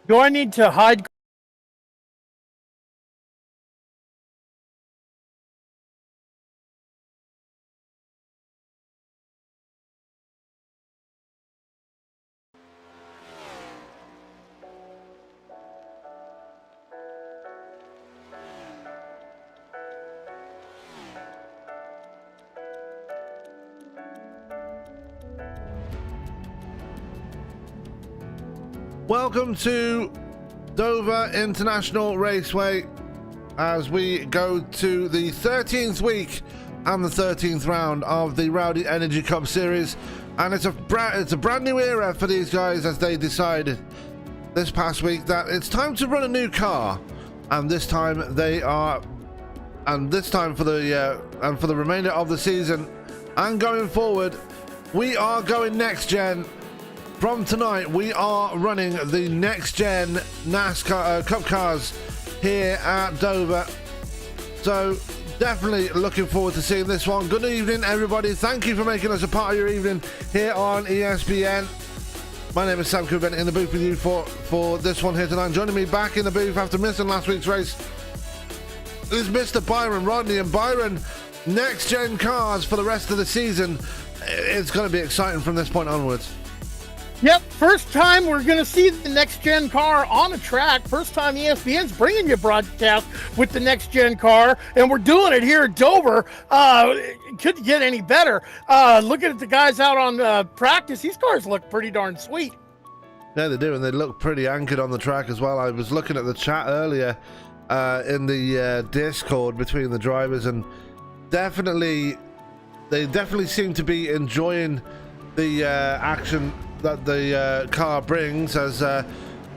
Do I need to hide? Welcome to Dover International Raceway as we go to the 13th week and the 13th round of the Rowdy Energy Cup Series, and it's a brand new era for these guys as they decided this past week that it's time to run a new car, and this time for the remainder of the season and going forward, we are going next gen. From tonight, we are running the next-gen NASCAR Cup cars here at Dover. So, definitely looking forward to seeing this one. Good evening, everybody. Thank you for making us a part of your evening here on ESPN. My name is Sam Cooper, in the booth with you for this one here tonight. Joining me back in the booth after missing last week's race is Mr. Byron Rodney. And Byron, next-gen cars for the rest of the season. It's going to be exciting from this point onwards. Yep, first time we're going to see the next-gen car on a track. First time ESPN's bringing you a broadcast with the next-gen car, and we're doing it here at Dover. It couldn't get any better. Looking at the guys out on practice, these cars look pretty darn sweet. Yeah, they do, and they look pretty anchored on the track as well. I was looking at the chat earlier in the Discord between the drivers, and they definitely seem to be enjoying the action that the car brings, as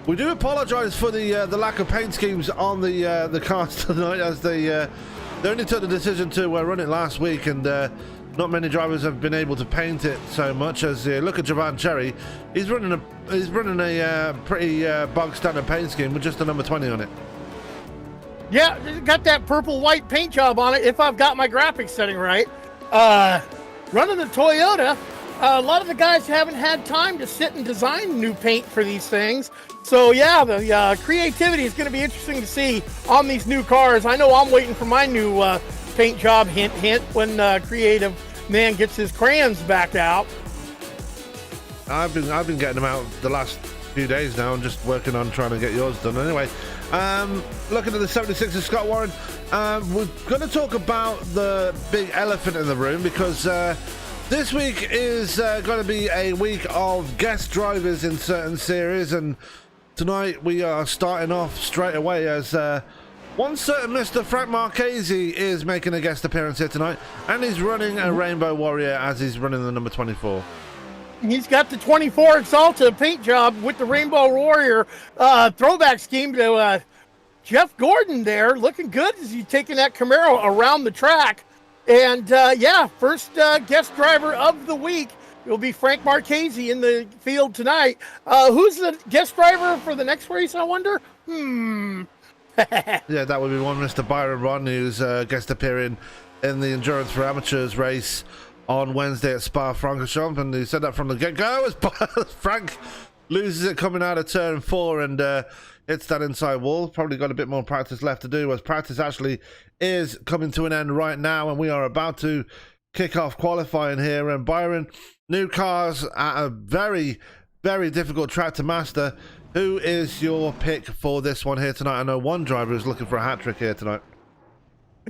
we do apologize for the lack of paint schemes on the cars tonight, as they only took the decision to run it last week, and not many drivers have been able to paint it so much. As look at Javan Cherry, he's running a pretty bog standard paint scheme with just a number 20 on it. Yeah, got that purple white paint job on it, if I've got my graphics setting right. Running the Toyota. A lot of the guys haven't had time to sit and design new paint for these things. So, yeah, the creativity is going to be interesting to see on these new cars. I know I'm waiting for my new paint job, hint, hint, when creative man gets his crayons back out. I've been getting them out the last few days now and just working on trying to get yours done. Anyway, looking at the 76 of Scott Warren, we're going to talk about the big elephant in the room, because this week is going to be a week of guest drivers in certain series, and tonight we are starting off straight away as one certain Mr. Frank Marchese is making a guest appearance here tonight, and he's running a Rainbow Warrior as he's running the number 24. He's got the 24 Exalta paint job with the Rainbow Warrior throwback scheme to Jeff Gordon there. Looking good as he's taking that Camaro around the track. And, first guest driver of the week will be Frank Marchese in the field tonight. Who's the guest driver for the next race, I wonder? Yeah, that would be one Mr. Byron Rodney, who's guest appearing in the Endurance for Amateurs race on Wednesday at Spa-Francorchamps, and he said that from the get-go as Frank loses it coming out of turn 4 and hits that inside wall. Probably got a bit more practice left to do, as practice actually is coming to an end right now, and we are about to kick off qualifying here. And Byron, new cars at a very, very difficult track to master. Who is your pick for this one here tonight? I know one driver is looking for a hat trick here tonight.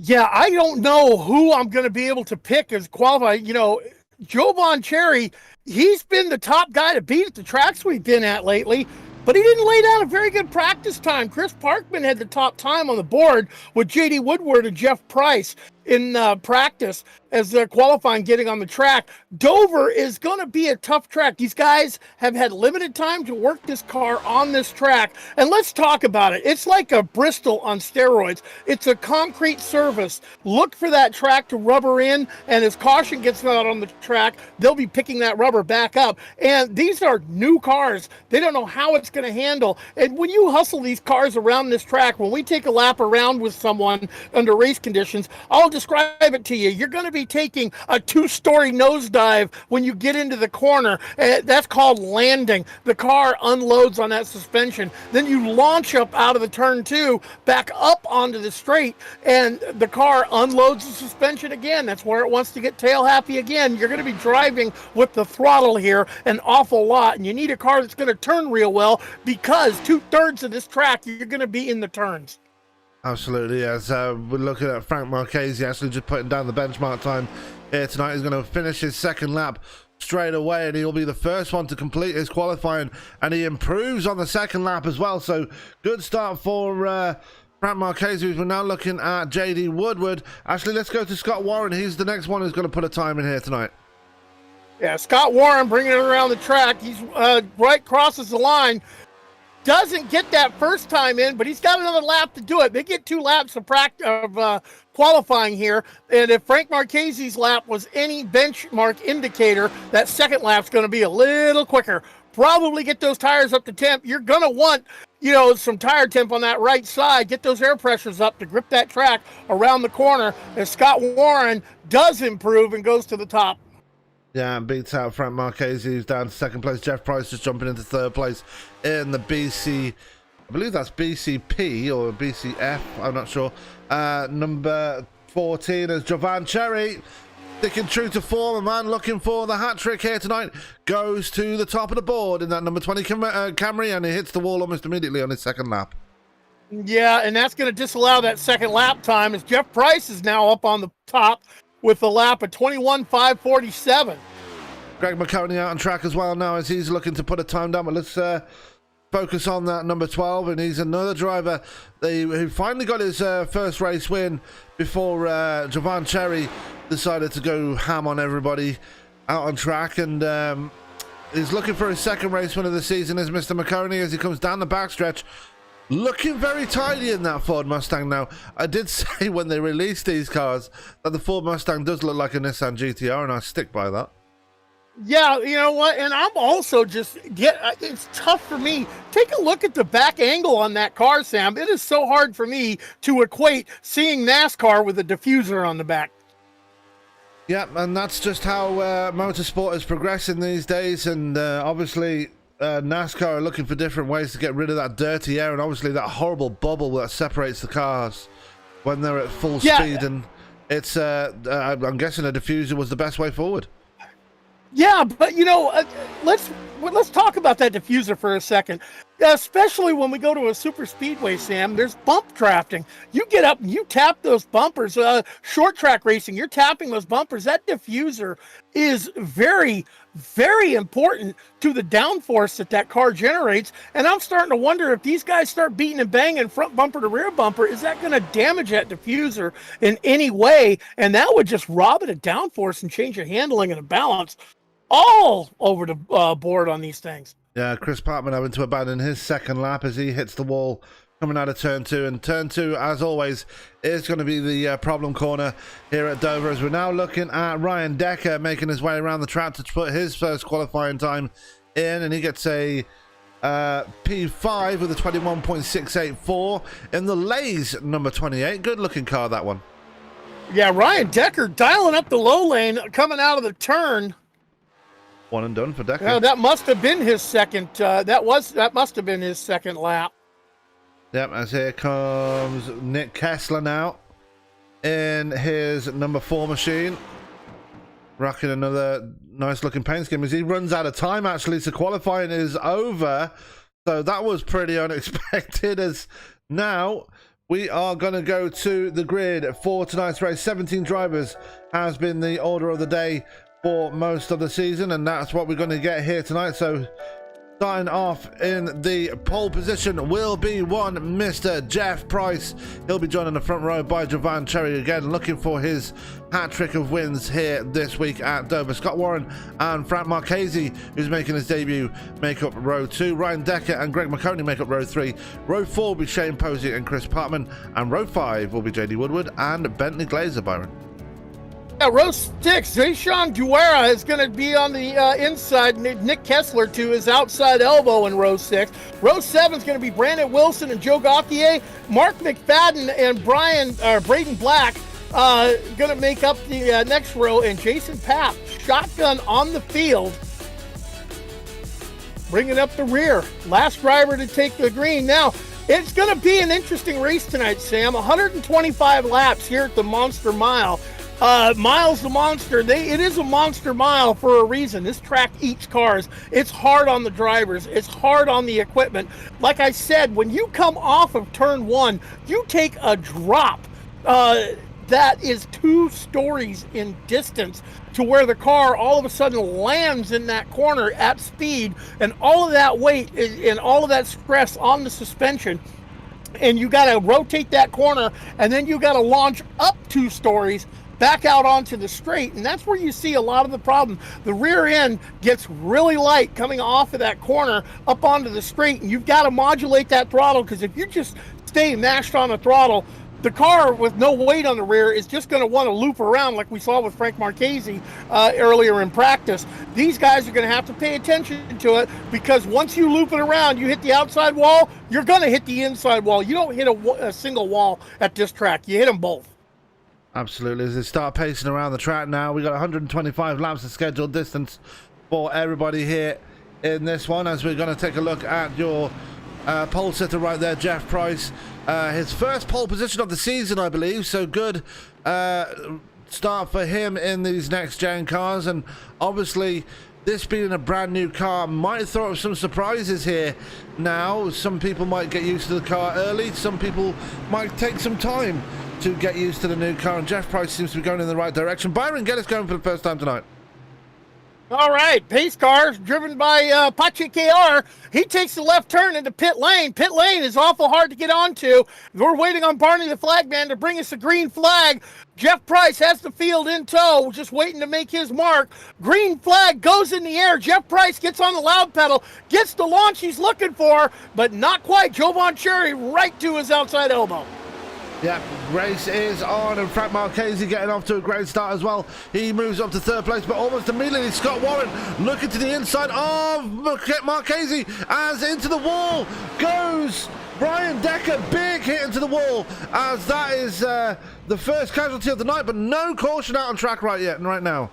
Yeah, I don't know who I'm going to be able to pick as qualify. You know, Jovan Cherry, he's been the top guy to beat at the tracks we've been at lately, but he didn't lay down a very good practice time. Chris Parkman had the top time on the board with J.D. Woodward and Jeff Price in practice as they're qualifying, getting on the track. Dover is going to be a tough track. These guys have had limited time to work this car on this track. And let's talk about it. It's like a Bristol on steroids. It's a concrete surface. Look for that track to rubber in, and as caution gets out on the track, they'll be picking that rubber back up. And these are new cars. They don't know how it's going to handle. And when you hustle these cars around this track, when we take a lap around with someone under race conditions, I'll describe it to you. You're going to be taking a 2-story nosedive when you get into the corner. That's called landing. The car unloads on that suspension. Then you launch up out of the turn 2, back up onto the straight, and the car unloads the suspension again. That's where it wants to get tail happy again. You're going to be driving with the throttle here an awful lot, and you need a car that's going to turn real well, because 2/3 of this track, you're going to be in the turns. Absolutely, yes. We're looking at Frank Marchese actually just putting down the benchmark time here tonight. He's going to finish his second lap straight away, and he'll be the first one to complete his qualifying, and he improves on the second lap as well. So good start for Frank Marchese. We're now looking at JD Woodward. Actually, let's go to Scott Warren. He's the next one who's going to put a time in here tonight. Yeah, Scott Warren bringing it around the track. He's right crosses the line. Doesn't get that first time in, but he's got another lap to do it. They get 2 laps of qualifying here, and if Frank Marchese's lap was any benchmark indicator, that second lap's going to be a little quicker. Probably get those tires up to temp. You're going to want, some tire temp on that right side. Get those air pressures up to grip that track around the corner, as Scott Warren does improve and goes to the top. Yeah, beats out Frank Marchese, who's down to second place. Jeff Price just jumping into third place in the BC, I believe that's BCP or BCF, I'm not sure. Number 14 is Jovan Cherry, sticking true to form. A man looking for the hat trick here tonight goes to the top of the board in that number 20 Camry, and he hits the wall almost immediately on his second lap. Yeah, and that's going to disallow that second lap time, as Jeff Price is now up on the top with a lap of 21.547. Greg McConey out on track as well now, as he's looking to put a time down. But let's focus on that number 12, and he's another driver who finally got his first race win before Jovan Cherry decided to go ham on everybody out on track, and he's looking for his second race win of the season is Mr. McConey, as he comes down the backstretch. Looking very tidy in that Ford Mustang now. I did say when they released these cars that the Ford Mustang does look like a Nissan GTR, and I stick by that. Yeah, you know what? And I'm also it's tough for me. Take a look at the back angle on that car, Sam. It is so hard for me to equate seeing NASCAR with a diffuser on the back. Yeah, and that's just how motorsport is progressing these days, and obviously NASCAR are looking for different ways to get rid of that dirty air, and obviously that horrible bubble that separates the cars when they're at full speed. And it's I'm guessing a diffuser was the best way forward. Yeah, but let's talk about that diffuser for a second. Especially when we go to a super speedway, Sam, there's bump drafting. You get up and you tap those bumpers. Short track racing, you're tapping those bumpers. That diffuser is very, very important to the downforce that car generates. And I'm starting to wonder, if these guys start beating and banging front bumper to rear bumper, is that going to damage that diffuser in any way? And that would just rob it of downforce and change the handling and the balance all over the board on these things. Yeah, Chris Parkman having to abandon his second lap as he hits the wall coming out of turn 2. And turn 2, as always, is going to be the problem corner here at Dover, as we're now looking at Ryan Decker making his way around the track to put his first qualifying time in, and he gets a P5 with a 21.684 in the Lays number 28. Good looking car, that one. Yeah, Ryan Decker dialing up the low lane coming out of the turn. One and done for Decker. Yeah, that must have been his second. That must have been his second lap. Yep, as here comes Nick Kessler now in his number 4 machine, rocking another nice looking paint scheme as he runs out of time. Actually, so qualifying is over, so that was pretty unexpected. As now we are going to go to the grid for tonight's race. 17 drivers has been the order of the day for most of the season, and that's what we're going to get here tonight. So starting off in the pole position will be one Mr. Jeff Price. He'll be joined in the front row by Jovan Cherry, again looking for his hat trick of wins here this week at Dover. Scott Warren and Frank Marchese, who's making his debut, make up row 2. Ryan Decker and Greg McConey make up row 3. Row 4 will be Shane Posey and Chris Parkman, and row 5 will be JD Woodward and Bentley Glazer. Byron. Yeah, row 6, Zayshawn Guerra is going to be on the inside. Nick Kessler to his outside elbow in row 6. Row 7 is going to be Brandon Wilson and Joe Gauthier. Mark McFadden and Braden Black going to make up the next row, and Jason Papp, shotgun on the field, bringing up the rear. Last driver to take the green. Now, it's going to be an interesting race tonight, Sam. 125 laps here at the Monster Mile. Miles the Monster, it is a monster mile for a reason. This track eats cars. It's hard on the drivers. It's hard on the equipment. Like I said, when you come off of turn one, you take a drop that is 2 stories in distance to where the car all of a sudden lands in that corner at speed, and all of that weight and all of that stress on the suspension. And you got to rotate that corner, and then you got to launch up 2 stories back out onto the straight, and that's where you see a lot of the problem. The rear end gets really light coming off of that corner up onto the straight, and you've got to modulate that throttle, because if you just stay mashed on the throttle, the car with no weight on the rear is just going to want to loop around like we saw with Frank Marchese earlier in practice. These guys are going to have to pay attention to it, because once you loop it around, you hit the outside wall, you're going to hit the inside wall. You don't hit a single wall at this track. You hit them both. Absolutely. As they start pacing around the track now, we got 125 laps of scheduled distance for everybody here in this one, as we're going to take a look at your pole sitter right there, Jeff Price. His first pole position of the season, I believe, so good start for him in these next gen cars. And obviously this being a brand new car might throw up some surprises here. Now some people might get used to the car early, some people might take some time to get used to the new car, and Jeff Price seems to be going in the right direction. Byron, get us going for the first time tonight. All right, pace car driven by Pache KR. He takes the left turn into pit lane. Pit lane is awful hard to get onto. We're waiting on Barney the flagman to bring us a green flag. Jeff Price has the field in tow, just waiting to make his mark. Green flag goes in the air. Jeff Price gets on the loud pedal, gets the launch he's looking for, but not quite. Jovan Cherry right to his outside elbow. Yeah, race is on, and Frank Marchese getting off to a great start as well. He moves up to 3rd place, but almost immediately Scott Warren looking to the inside of Marchese, as into the wall goes Brian Decker. Big hit into the wall, as that is the first casualty of the night, but no caution out on track right now.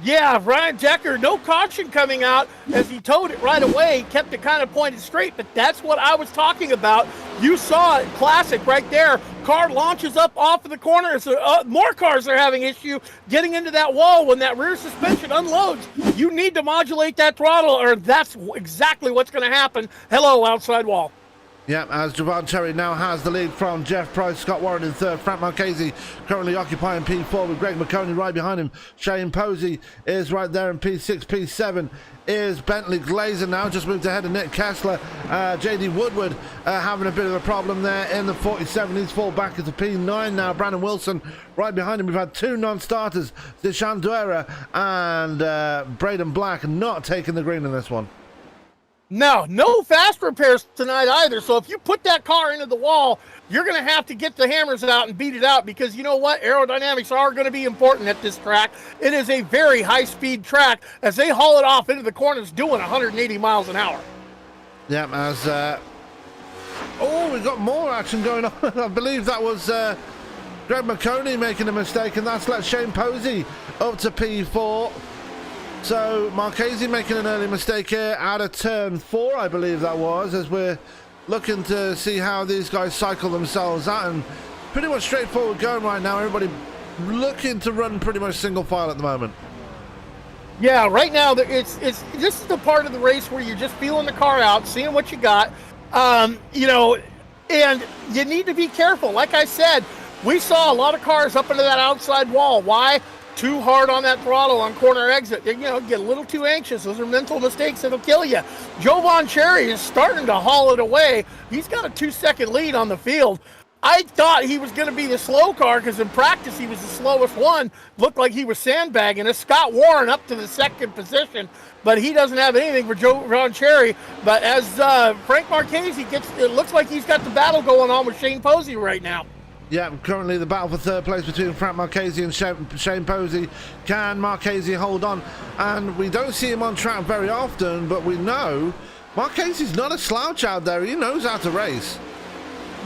Yeah, Ryan Decker, no caution coming out as he towed it right away, kept it kind of pointed straight, but that's what I was talking about. You saw it, classic right there. Car launches up off of the corner. So, more cars are having issue getting into that wall when that rear suspension unloads. You need to modulate that throttle, or that's exactly what's going to happen. Hello, outside wall. Yeah, as Jovan Cherry now has the lead from Jeff Price, Scott Warren in 3rd, Frank Marchese currently occupying P4 with Greg McConey right behind him. Shane Posey is right there in P6, P7 is Bentley Glazer now, just moved ahead of Nick Kessler. JD Woodward having a bit of a problem there in the 47. He's fall back into P9 now. Brandon Wilson right behind him. We've had 2 non-starters, Zishan Duera and Braden Black, not taking the green in this one. No fast repairs tonight either. So if you put that car into the wall, you're going to have to get the hammers out and beat it out, because you know what? Aerodynamics are going to be important at this track. It is a very high-speed track as they haul it off into the corners doing 180 miles an hour. Yeah, as... we've got more action going on. I believe that was Greg McConey making a mistake, and that's let Shane Posey up to P4. So Marchese making an early mistake here out of turn 4, I believe that was, as we're looking to see how these guys cycle themselves out, and pretty much straightforward going right now. Everybody looking to run pretty much single file at the moment. Yeah, right now this is the part of the race where you're just feeling the car out, seeing what you got, and you need to be careful. Like I said, we saw a lot of cars up into that outside wall. Why? Too hard on that throttle on corner exit. Get a little too anxious. Those are mental mistakes that'll kill you. Jovan Cherry is starting to haul it away. He's got a 2-second lead on the field. I thought he was going to be the slow car, because in practice he was the slowest one. Looked like he was sandbagging us. Scott Warren up to the 2nd position, but he doesn't have anything for Jovan Cherry. But as Frank Marchese it looks like he's got the battle going on with Shane Posey right now. Yeah, currently the battle for 3rd place between Frank Marchese and Shane Posey. Can Marchese hold on? And we don't see him on track very often, but we know Marchese's not a slouch out there. He knows how to race.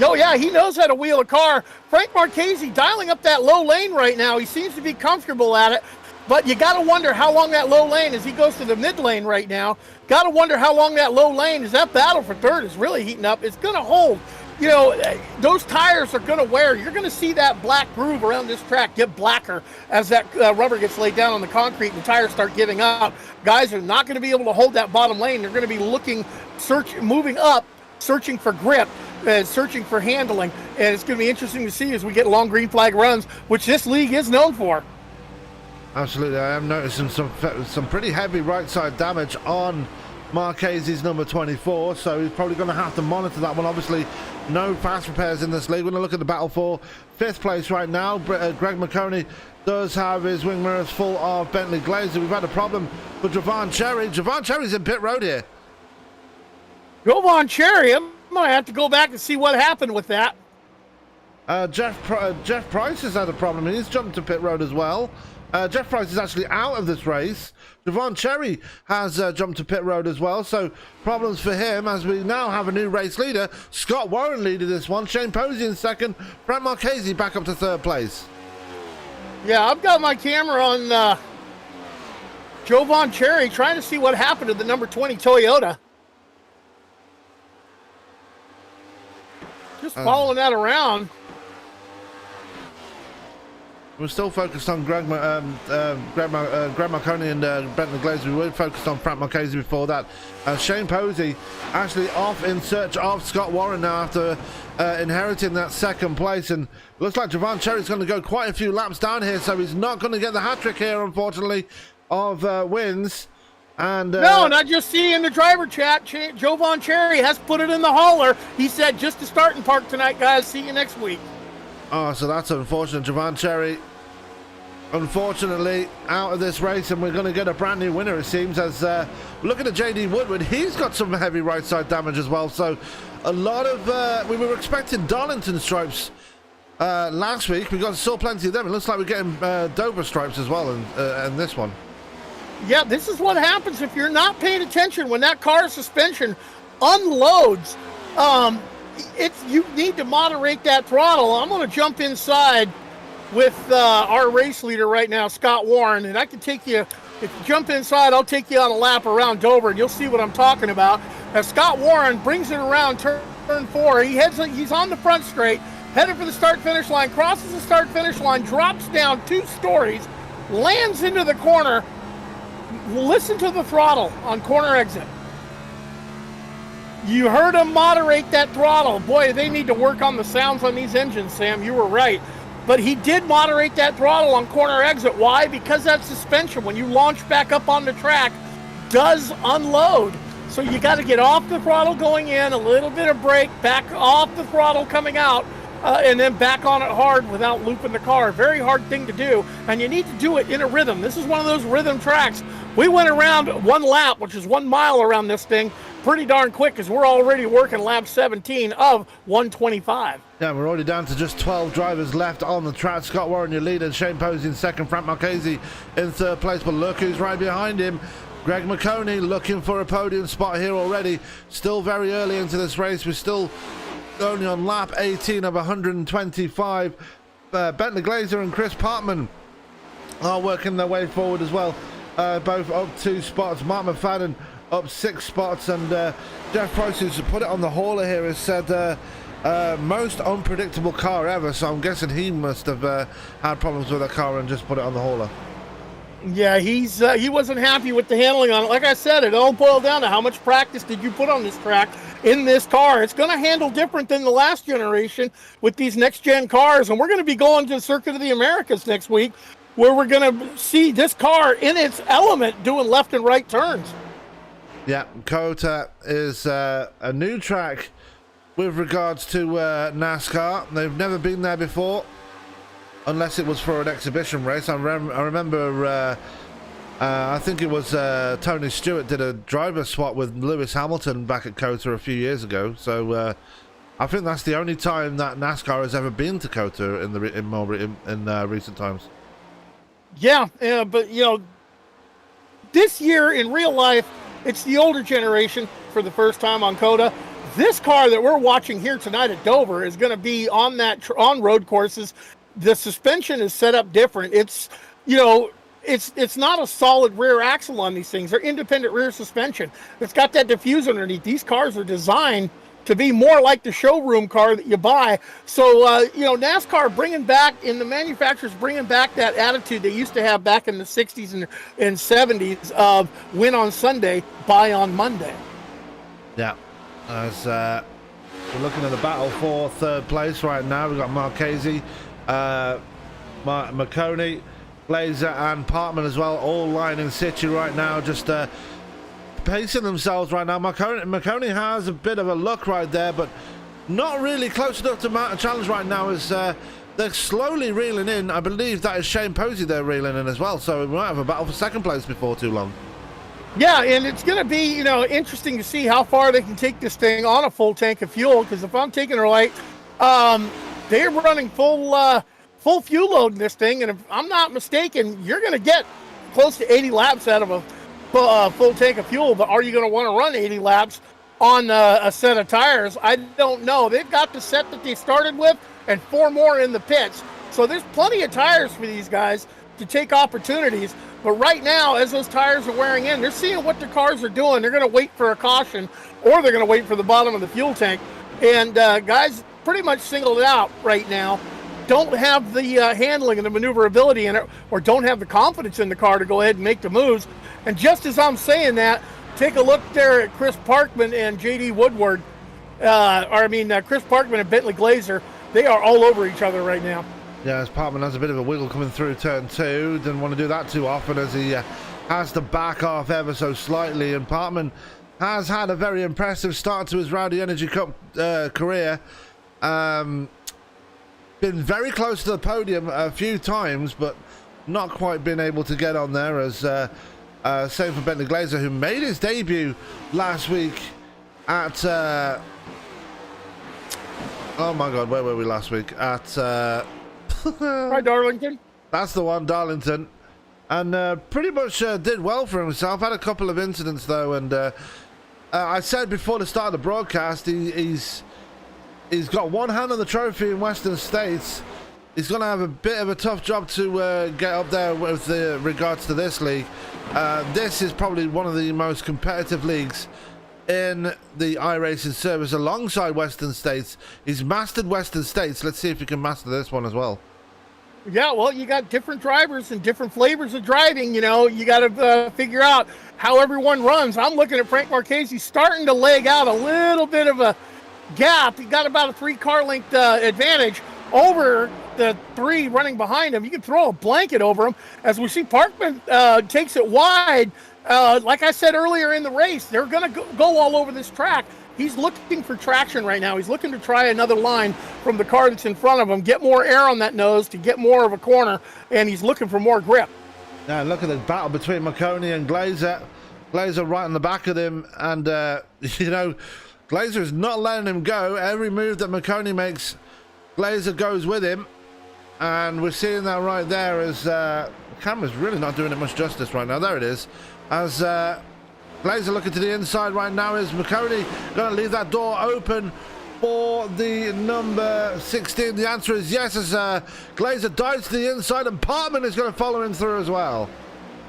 Oh, yeah, he knows how to wheel a car. Frank Marchese dialing up that low lane right now. He seems to be comfortable at it. But you got to wonder how long that low lane, as he goes to the mid lane right now, got to wonder how long that low lane, as that battle for third is really heating up. It's going to hold. You know, those tires are going to wear. You're going to see that black groove around this track get blacker as that rubber gets laid down on the concrete and the tires start giving up. Guys are not going to be able to hold that bottom lane. They're going to be moving up, searching for grip, searching for handling. And it's going to be interesting to see as we get long green flag runs, which this league is known for. Absolutely. I am noticing some pretty heavy right side damage on Marchese's number 24, so he's probably going to have to monitor that one. Obviously, no fast repairs in this league. We're going to look at the battle for 5th place right now. Greg McConey does have his wing mirrors full of Bentley Glazer. We've had a problem with Javon Cherry. Javon Cherry's in pit road here. Javon Cherry, I'm going to have to go back and see what happened with that. Jeff Price has had a problem. He's jumped to pit road as well. Jeff Price is actually out of this race. Javon Cherry has jumped to pit road as well, so problems for him as we now have a new race leader. Scott Warren leading this one, Shane Posey in second, Frank Marchese back up to 3rd place. Yeah, I've got my camera on Javon Cherry trying to see what happened to the number 20 Toyota. Just following that around. We're still focused on Greg Marconi and Bentley Glazer. We were focused on Frank Marchese before that. Shane Posey actually off in search of Scott Warren now after inheriting that 2nd place. And looks like Javon Cherry's going to go quite a few laps down here, so he's not going to get the hat-trick here, unfortunately, of wins. And no, and I just see in the driver chat, Javon Cherry has put it in the hauler. He said, just to start and park tonight, guys. See you next week. Oh, so that's unfortunate. Javon Cherry, unfortunately, out of this race, and we're going to get a brand new winner, it seems, as looking at JD Woodward, he's got some heavy right side damage as well. So a lot of, we were expecting Darlington stripes last week. We saw plenty of them. It looks like we're getting Dover stripes as well in this one. Yeah, this is what happens if you're not paying attention when that car suspension unloads. You need to moderate that throttle. I'm going to jump inside with our race leader right now, Scott Warren, and I can take you, if you jump inside, I'll take you on a lap around Dover, and you'll see what I'm talking about. As Scott Warren brings it around turn 4, he's on the front straight, headed for the start-finish line, crosses the start-finish line, drops down 2 stories, lands into the corner. Listen to the throttle on corner exit. You heard him moderate that throttle. Boy, they need to work on the sounds on these engines, Sam. You were right. But he did moderate that throttle on corner exit. Why? Because that suspension, when you launch back up on the track, does unload. So you got to get off the throttle going in, a little bit of brake, back off the throttle coming out, and then back on it hard without looping the car. Very hard thing to do, and you need to do it in a rhythm. This is one of those rhythm tracks. We went around 1 lap, which is 1 mile around this thing, pretty darn quick, because we're already working lap 17 of 125. Yeah, we're already down to just 12 drivers left on the track. Scott Warren, your leader, Shane Posey in second, Frank Marchese in 3rd place, but look who's right behind him. Greg McConey looking for a podium spot here already. Still very early into this race. We're still only on lap 18 of 125. Bentley Glazer and Chris Partman are working their way forward as well. Both up 2 spots. Mark McFadden up 6 spots, and Jeff Price, who's put it on the hauler here, has said most unpredictable car ever, so I'm guessing he must have had problems with that car and just put it on the hauler. Yeah, he wasn't happy with the handling on it. Like I said, it all boiled down to how much practice did you put on this track in this car. It's going to handle different than the last generation with these next-gen cars, and we're going to be going to the Circuit of the Americas next week, where we're going to see this car in its element doing left and right turns. Yeah, COTA is a new track with regards to NASCAR. They've never been there before, unless it was for an exhibition race. I remember, I think it was Tony Stewart did a driver swap with Lewis Hamilton back at COTA a few years ago. So I think that's the only time that NASCAR has ever been to COTA in recent times. Yeah, but this year in real life, it's the older generation for the first time on COTA. This car that we're watching here tonight at Dover is going to be on on road courses. The suspension is set up different. It's, you know, it's not a solid rear axle on these things. They're independent rear suspension. It's got that diffuser underneath. These cars are designed to be more like the showroom car that you buy. So, you know, NASCAR bringing back, and the manufacturers bringing back that attitude they used to have back in the 60s and 70s of win on Sunday, buy on Monday. Yeah. As we're looking at the battle for third place right now, we've got Marchese, McConey, Glazer and Parkman as well, all lying in situ right now, just pacing themselves right now. McConey has a bit of a look right there, but not really close enough to mount a challenge right now, as they're slowly reeling in. I believe that is Shane Posey they're reeling in as well, so we might have a battle for second place before too long. Yeah, and it's going to be, you know, interesting to see how far they can take this thing on a full tank of fuel, because if I'm taking it right, they're running full fuel load in this thing, and if I'm not mistaken, you're going to get close to 80 laps out of a full tank of fuel, but are you going to want to run 80 laps on a set of tires? I don't know. They've got the set that they started with and 4 more in the pits, so there's plenty of tires for these guys to take opportunities. But right now, as those tires are wearing in, they're seeing what the cars are doing. They're going to wait for a caution, or they're going to wait for the bottom of the fuel tank. And guys pretty much singled it out right now. Don't have the handling and the maneuverability in it, or don't have the confidence in the car to go ahead and make the moves. And just as I'm saying that, take a look there at Chris Parkman and J.D. Woodward. Chris Parkman and Bentley Glazer. They are all over each other right now. Yeah, as Parkman has a bit of a wiggle coming through turn 2. Didn't want to do that too often, as he has to back off ever so slightly. And Parkman has had a very impressive start to his Rowdy Energy Cup career. Been very close to the podium a few times, but not quite been able to get on there. As same for Bentley Glazer, who made his debut last week at... oh my God, where were we last week? At... Right, Darlington. That's the one, Darlington. And pretty much did well for himself. Had a couple of incidents, though, and I said before the start of the broadcast, he's got one hand on the trophy in Western States. He's going to have a bit of a tough job to get up there with regards to this league. This is probably one of the most competitive leagues in the iRacing service, alongside Western States. He's mastered Western States. Let's see if he can master this one as well. Yeah, well, you got different drivers and different flavors of driving. You know, you got to figure out how everyone runs. I'm looking at Frank Marchese starting to leg out a little bit of a gap. He got about a 3-car length advantage over the 3 running behind him. You can throw a blanket over him. As we see, Parkman takes it wide. Like I said earlier in the race, they're going to go all over this track. He's looking for traction right now. He's looking to try another line from the car that's in front of him, get more air on that nose to get more of a corner, and he's looking for more grip. Now look at the battle between McConey and Glazer. Glazer right on the back of him, and you know, Glazer is not letting him go. Every move that McConey makes, Glazer goes with him, and we're seeing that right there as the camera's really not doing it much justice right now. There it is. As Glazer looking to the inside right now. Is McConey going to leave that door open for the number 16? The answer is yes, as Glazer dives to the inside, and Parkman is going to follow him through as well.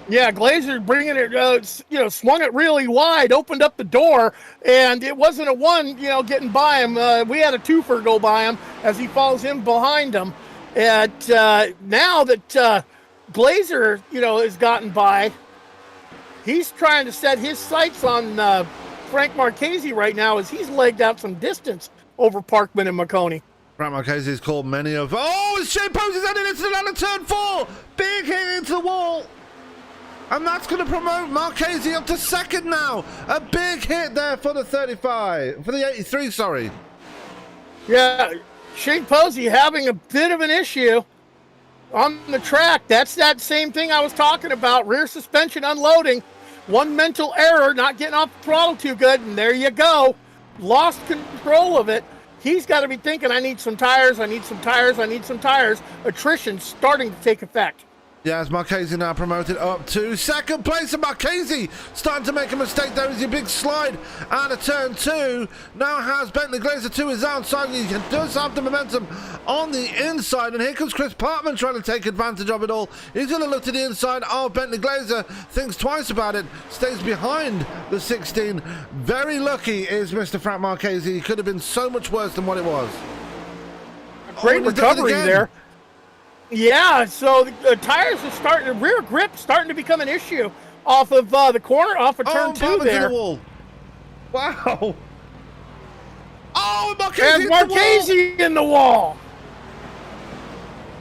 Yeah, Glazer bringing it, swung it really wide, opened up the door, and it wasn't a one, getting by him. We had a twofer go by him as he follows him behind him. And now that Glazer, has gotten by, he's trying to set his sights on Frank Marchese right now as he's legged out some distance over Parkman and McConey. Frank Marchese has called many of... Oh, it's Shane Posey's heading into the turn 4! Big hit into the wall! And that's going to promote Marchese up to second now. A big hit there for the 35. For the 83, sorry. Yeah, Shane Posey having a bit of an issue on the track. That's that same thing I was talking about. Rear suspension unloading. One mental error, not getting off the throttle too good, and there you go. Lost control of it. He's got to be thinking, I need some tires, I need some tires, I need some tires. Attrition starting to take effect. Yeah, as Marchese now promoted up to second place, and Marchese starting to make a mistake. There is a big slide out of turn 2. Now has Bentley Glazer to his outside. He does have the momentum on the inside, and here comes Chris Parkman trying to take advantage of it all. He's going to look to the inside of Bentley Glazer, thinks twice about it, stays behind the 16. Very lucky is Mr. Frank Marchese. He could have been so much worse than what it was. Great recovery there. Yeah, so the tires are starting, the rear grip starting to become an issue off of the corner, off of turn 2 there. To the wall. Wow. Oh, Marchese in the wall.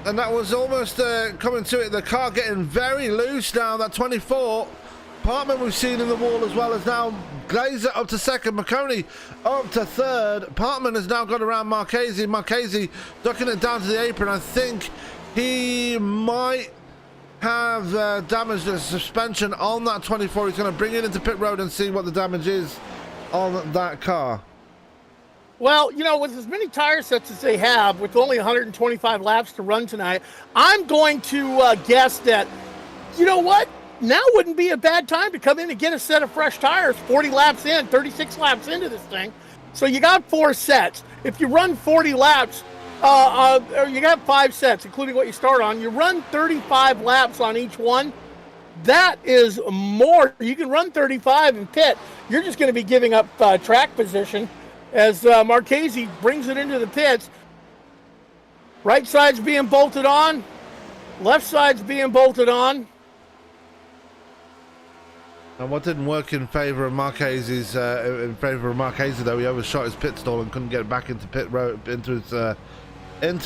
And that was almost coming to it. The car getting very loose now. That 24. Parkman we've seen in the wall, as well as now Glazer up to second, McConey up to third. Parkman has now got around Marchese. Marchese ducking it down to the apron. I think he might have damaged the suspension on that 24. He's going to bring it into pit road and see what the damage is on that car. Well, you know, with as many tire sets as they have, with only 125 laps to run tonight, I'm going to guess that, you know what? Now wouldn't be a bad time to come in and get a set of fresh tires 40 laps in, 36 laps into this thing. So you got 4 sets. If you run 40 laps, you got 5 sets, including what you start on. You run 35 laps on each one. That is more. You can run 35 and pit. You're just going to be giving up track position as Marchese brings it into the pits. Right side's being bolted on. Left side's being bolted on. And what didn't work in favour of Marchese's, though, he overshot his pit stall and couldn't get back into pit road, into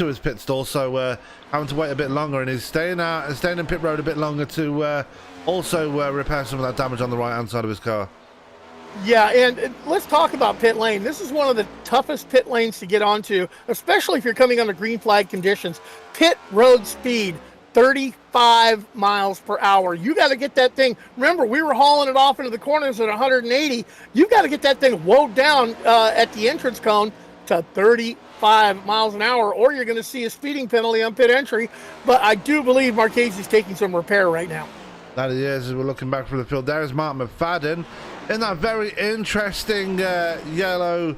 his pit stall, so having to wait a bit longer, and he's staying in pit road a bit longer to also repair some of that damage on the right hand side of his car. Yeah, and let's talk about pit lane. This is one of the toughest pit lanes to get onto, especially if you're coming under green flag conditions. Pit road speed, 35 miles per hour. You got to get that thing. Remember, we were hauling it off into the corners at 180. You've got to get that thing woed down at the entrance cone to 35 miles an hour, or you're going to see a speeding penalty on pit entry. But I do believe Marchese's taking some repair right now. That he is, as we're looking back from the field. There is Mark McFadden in that very interesting yellow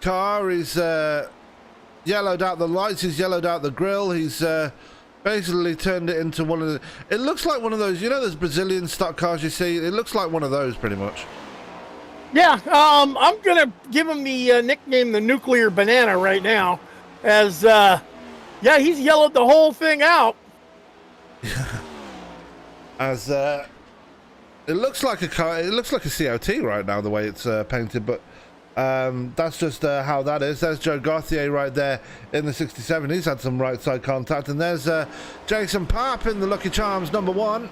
car. He's yellowed out the lights, he's yellowed out the grille, he's basically turned it into one of the... It looks like one of those, you know those Brazilian stock cars you see? It looks like one of those, pretty much. Yeah, I'm going to give him the nickname the Nuclear Banana right now, as, yeah, he's yellowed the whole thing out. As it looks like a car, it looks like a COT right now, the way it's painted, but that's just how that is. There's Joe Gauthier right there in the 67. He's had some right side contact, and there's Jason Papp in the Lucky Charms #1.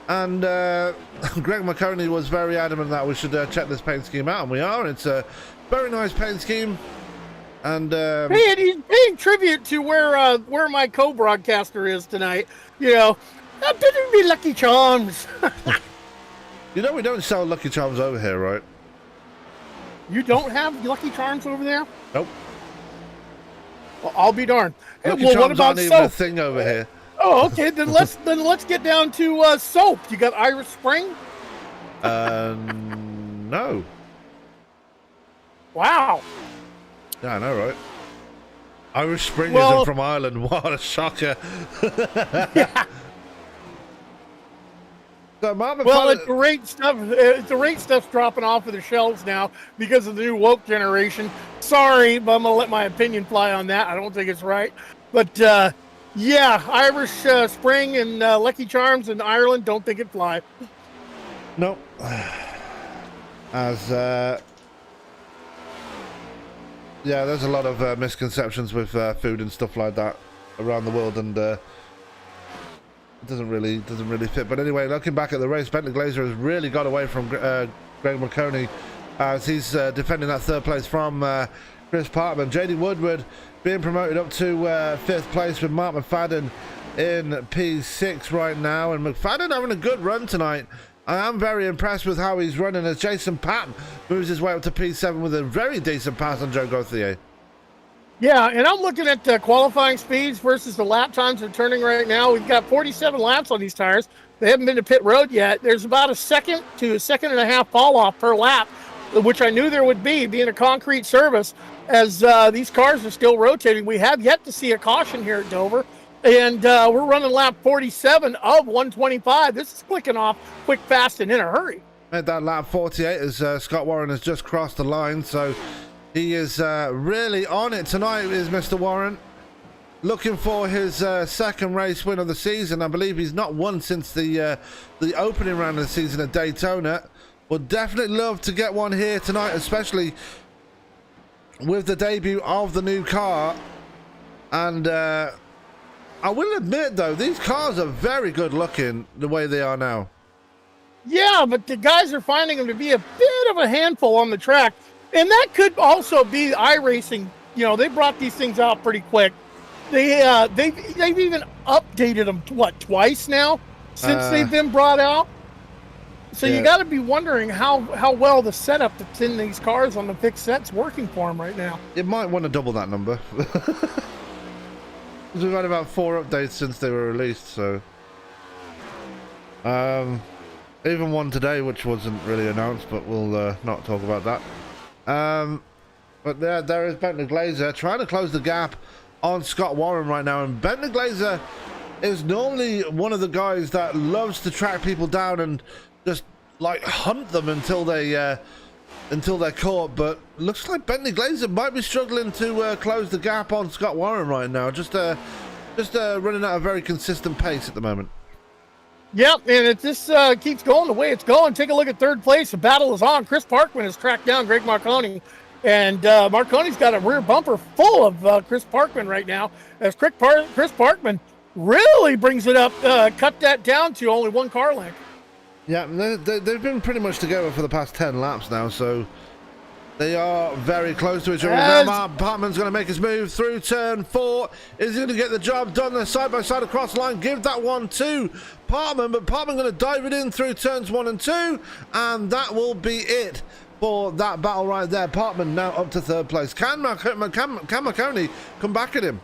And Greg McConey was very adamant that we should check this paint scheme out, and we are. It's a very nice paint scheme, and he's paying tribute to where my co-broadcaster is tonight. You know, that didn't be Lucky Charms. You know we don't sell Lucky Charms over here, right? You don't have Lucky Charms over there? Nope. Well, I'll be darned. Lucky well, Charms what about aren't even a thing over here. Oh, okay. Then let's get down to soap. You got Irish Spring? No. Wow. Yeah, I know, right? Irish Spring isn't from Ireland. What a shocker. Yeah. So well, it's great stuff. The great stuff's dropping off of the shelves now because of the new woke generation. Sorry, but I'm gonna let my opinion fly on that. I don't think it's right, but yeah, Irish Spring and Lucky Charms in Ireland, don't think it fly. Nope. As yeah, there's a lot of misconceptions with food and stuff like that around the world, and it doesn't really fit. But anyway, looking back at the race, Bentley Glazer has really got away from Greg McConey as he's defending that third place from Chris Parkman. JD Woodward being promoted up to fifth place with Mark McFadden in P6 right now, and McFadden having a good run tonight. I am very impressed with how he's running as Jason Papp moves his way up to P7 with a very decent pass on Joe Gauthier. Yeah, and I'm looking at the qualifying speeds versus the lap times they're turning right now. We've got 47 laps on these tires. They haven't been to pit road yet. There's about a second to a second and a half fall off per lap, which I knew there would be, being a concrete surface, as these cars are still rotating. We have yet to see a caution here at Dover, and we're running lap 47 of 125. This is clicking off quick, fast, and in a hurry. Made that lap 48 as Scott Warren has just crossed the line, so he is really on it tonight, is Mr. Warren. Looking for his second race win of the season. I believe he's not won since the opening round of the season at Daytona. Would definitely love to get one here tonight, especially with the debut of the new car. And I will admit, though, these cars are very good looking the way they are now. Yeah, but the guys are finding them to be a bit of a handful on the track. And that could also be iRacing. You know, they brought these things out pretty quick. They've even updated them, what, twice now since they've been brought out? So yeah. You got to be wondering how well the setup that's in these cars on the fixed set's working for them right now. It might want to double that number. We've had about 4 updates since they were released, so... even one today, which wasn't really announced, but we'll not talk about that. But there is Bentley Glazer trying to close the gap on Scott Warren right now, and Bentley Glazer is normally one of the guys that loves to track people down and just like hunt them until they're caught. But looks like Bentley Glazer might be struggling to close the gap on Scott Warren right now. Just running at a very consistent pace at the moment. Yep, and if this keeps going the way it's going, take a look at third place. The battle is on. Chris Parkman has tracked down Greg Marconi, and Marconi's got a rear bumper full of Chris Parkman right now, as Chris Parkman really brings it up, cut that down to only 1 car length. Yeah, they've been pretty much together for the past 10 laps now, so they are very close to each other. Now Parkman's going to make his move through turn 4. Is he going to get the job done? They're side by side across the line. Give that one to Parkman, but Parkman going to dive it in through turns 1 and 2, and that will be it for that battle right there. Parkman now up to third place. Can Marconi come back at him?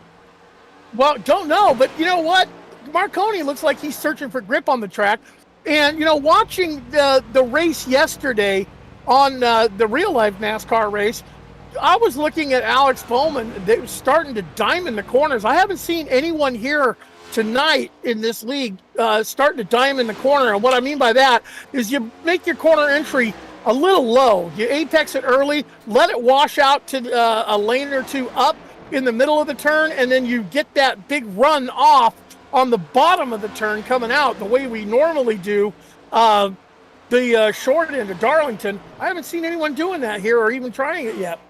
Well, don't know, but you know what? Marconi looks like he's searching for grip on the track. And, you know, watching the race yesterday on the real-life NASCAR race, I was looking at Alex Bowman. They were starting to diamond the corners. I haven't seen anyone here tonight in this league starting to diamond the corner. And what I mean by that is you make your corner entry a little low. You apex it early, let it wash out to a lane or two up in the middle of the turn, and then you get that big run off on the bottom of the turn coming out the way we normally do the short end of Darlington. I haven't seen anyone doing that here or even trying it yet.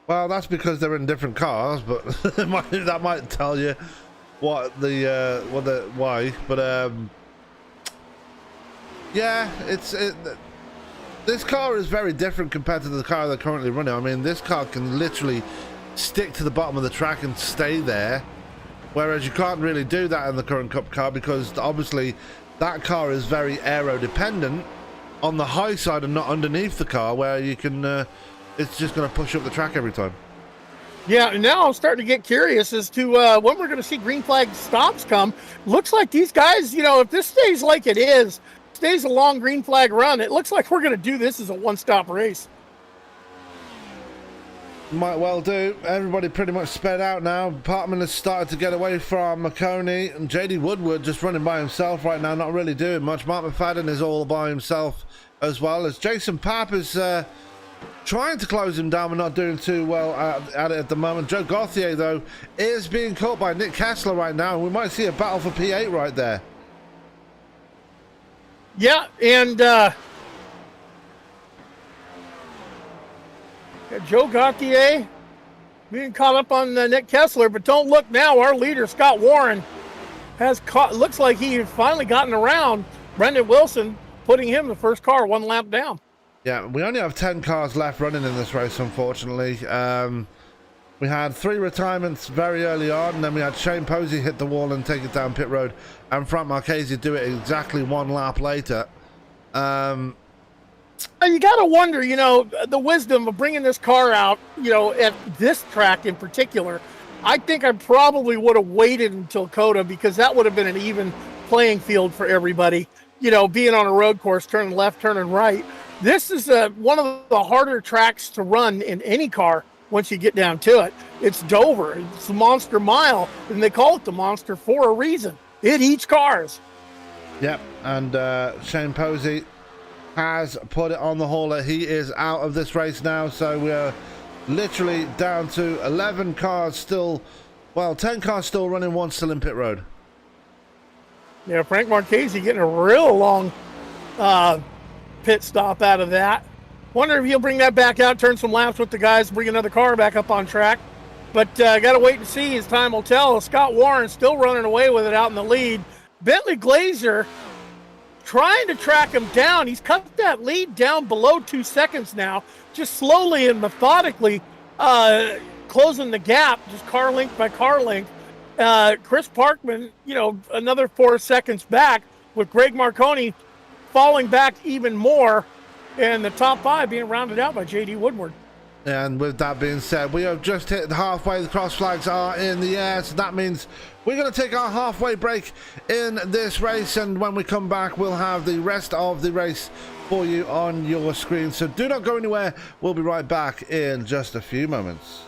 Well, that's because they're in different cars, but that might tell you why. But yeah, this car is very different compared to the car they're currently running. I mean, this car can literally stick to the bottom of the track and stay there, whereas you can't really do that in the current Cup car, because obviously that car is very aero dependent on the high side and not underneath the car, where you can it's just going to push up the track every time. Yeah, and now I'm starting to get curious as to when we're going to see green flag stops come. Looks like these guys, you know, if this stays like it is, stays a long green flag run, it looks like we're going to do this as a one-stop race. Might well do. Everybody pretty much sped out now. Parkman has started to get away from Marconi, and JD Woodward just running by himself right now, not really doing much. Mark McFadden is all by himself as well, as Jason Papp is trying to close him down, but not doing too well at it at the moment. Joe Gauthier, though, is being caught by Nick Kessler right now, and we might see a battle for P8 right there. Yeah, and Joe Gauthier being caught up on Nick Kessler, but don't look now. Our leader, Scott Warren, has caught. Looks like he's finally gotten around Brendan Wilson, putting him the first car 1 lap down. Yeah, we only have 10 cars left running in this race, unfortunately. We had 3 retirements very early on, and then we had Shane Posey hit the wall and take it down pit road, and Frank Marchese do it exactly 1 lap later. You got to wonder, you know, the wisdom of bringing this car out, you know, at this track in particular. I think I probably would have waited until COTA because that would have been an even playing field for everybody. You know, being on a road course, turning left, turning right. This is one of the harder tracks to run in any car once you get down to it. It's Dover. It's the Monster Mile, and they call it the Monster for a reason. It eats cars. Yep, and Shane Posey has put it on the hauler. He is out of this race now, so we're literally down to 11 cars still, well, 10 cars still running, one still in pit road. Yeah, Frank Marchese getting a real long pit stop out of that. Wonder if he'll bring that back out, turn some laps with the guys, bring another car back up on track. But got to wait and see, as time will tell. Scott Warren still running away with it out in the lead. Bentley Glazer trying to track him down. He's cut that lead down below 2 seconds now, just slowly and methodically closing the gap, just car length by car length. Chris Parkman, another 4 seconds back, with Greg Marconi falling back even more, and the top 5 being rounded out by J.D. Woodward. And with that being said, we have just hit halfway. The cross flags are in the air, so that means we're going to take our halfway break in this race, and when we come back, we'll have the rest of the race for you on your screen. So do not go anywhere. We'll be right back in just a few moments.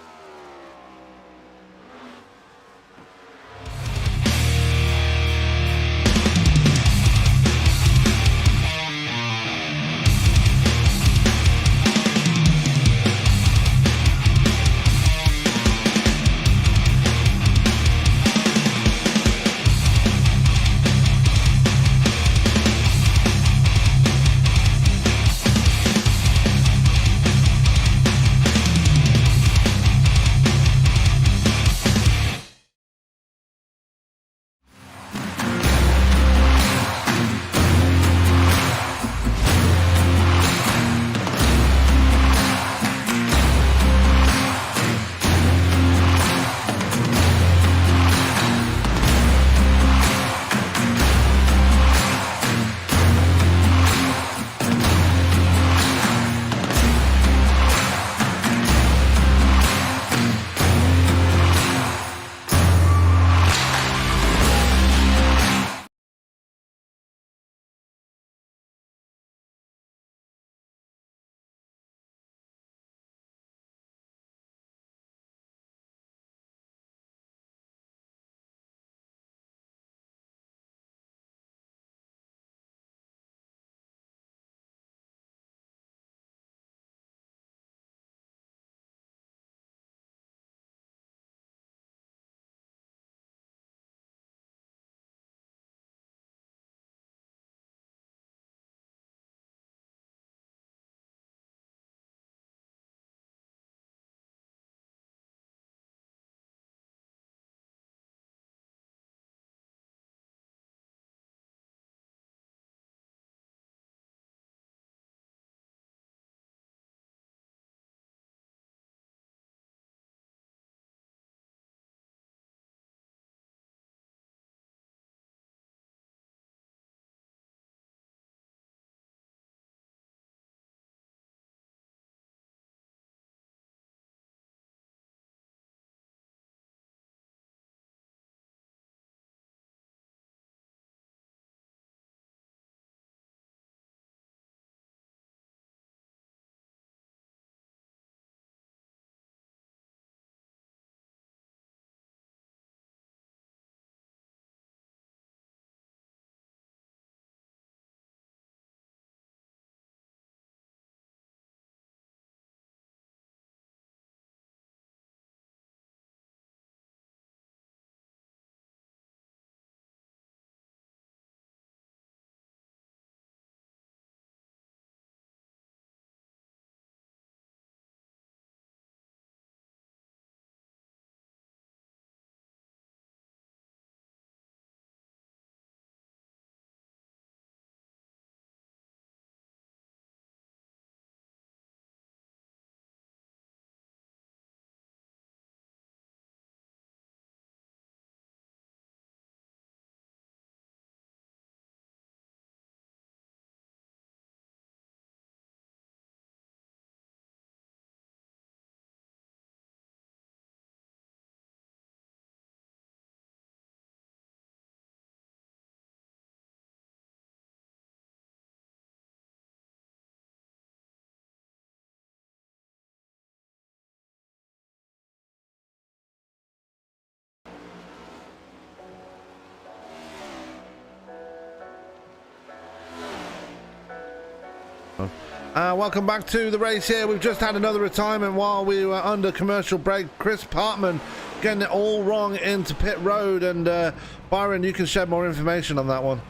Welcome back to the race here. We've just had another retirement while we were under commercial break. Chris Partman getting it all wrong into pit road. And Byron, you can shed more information on that one.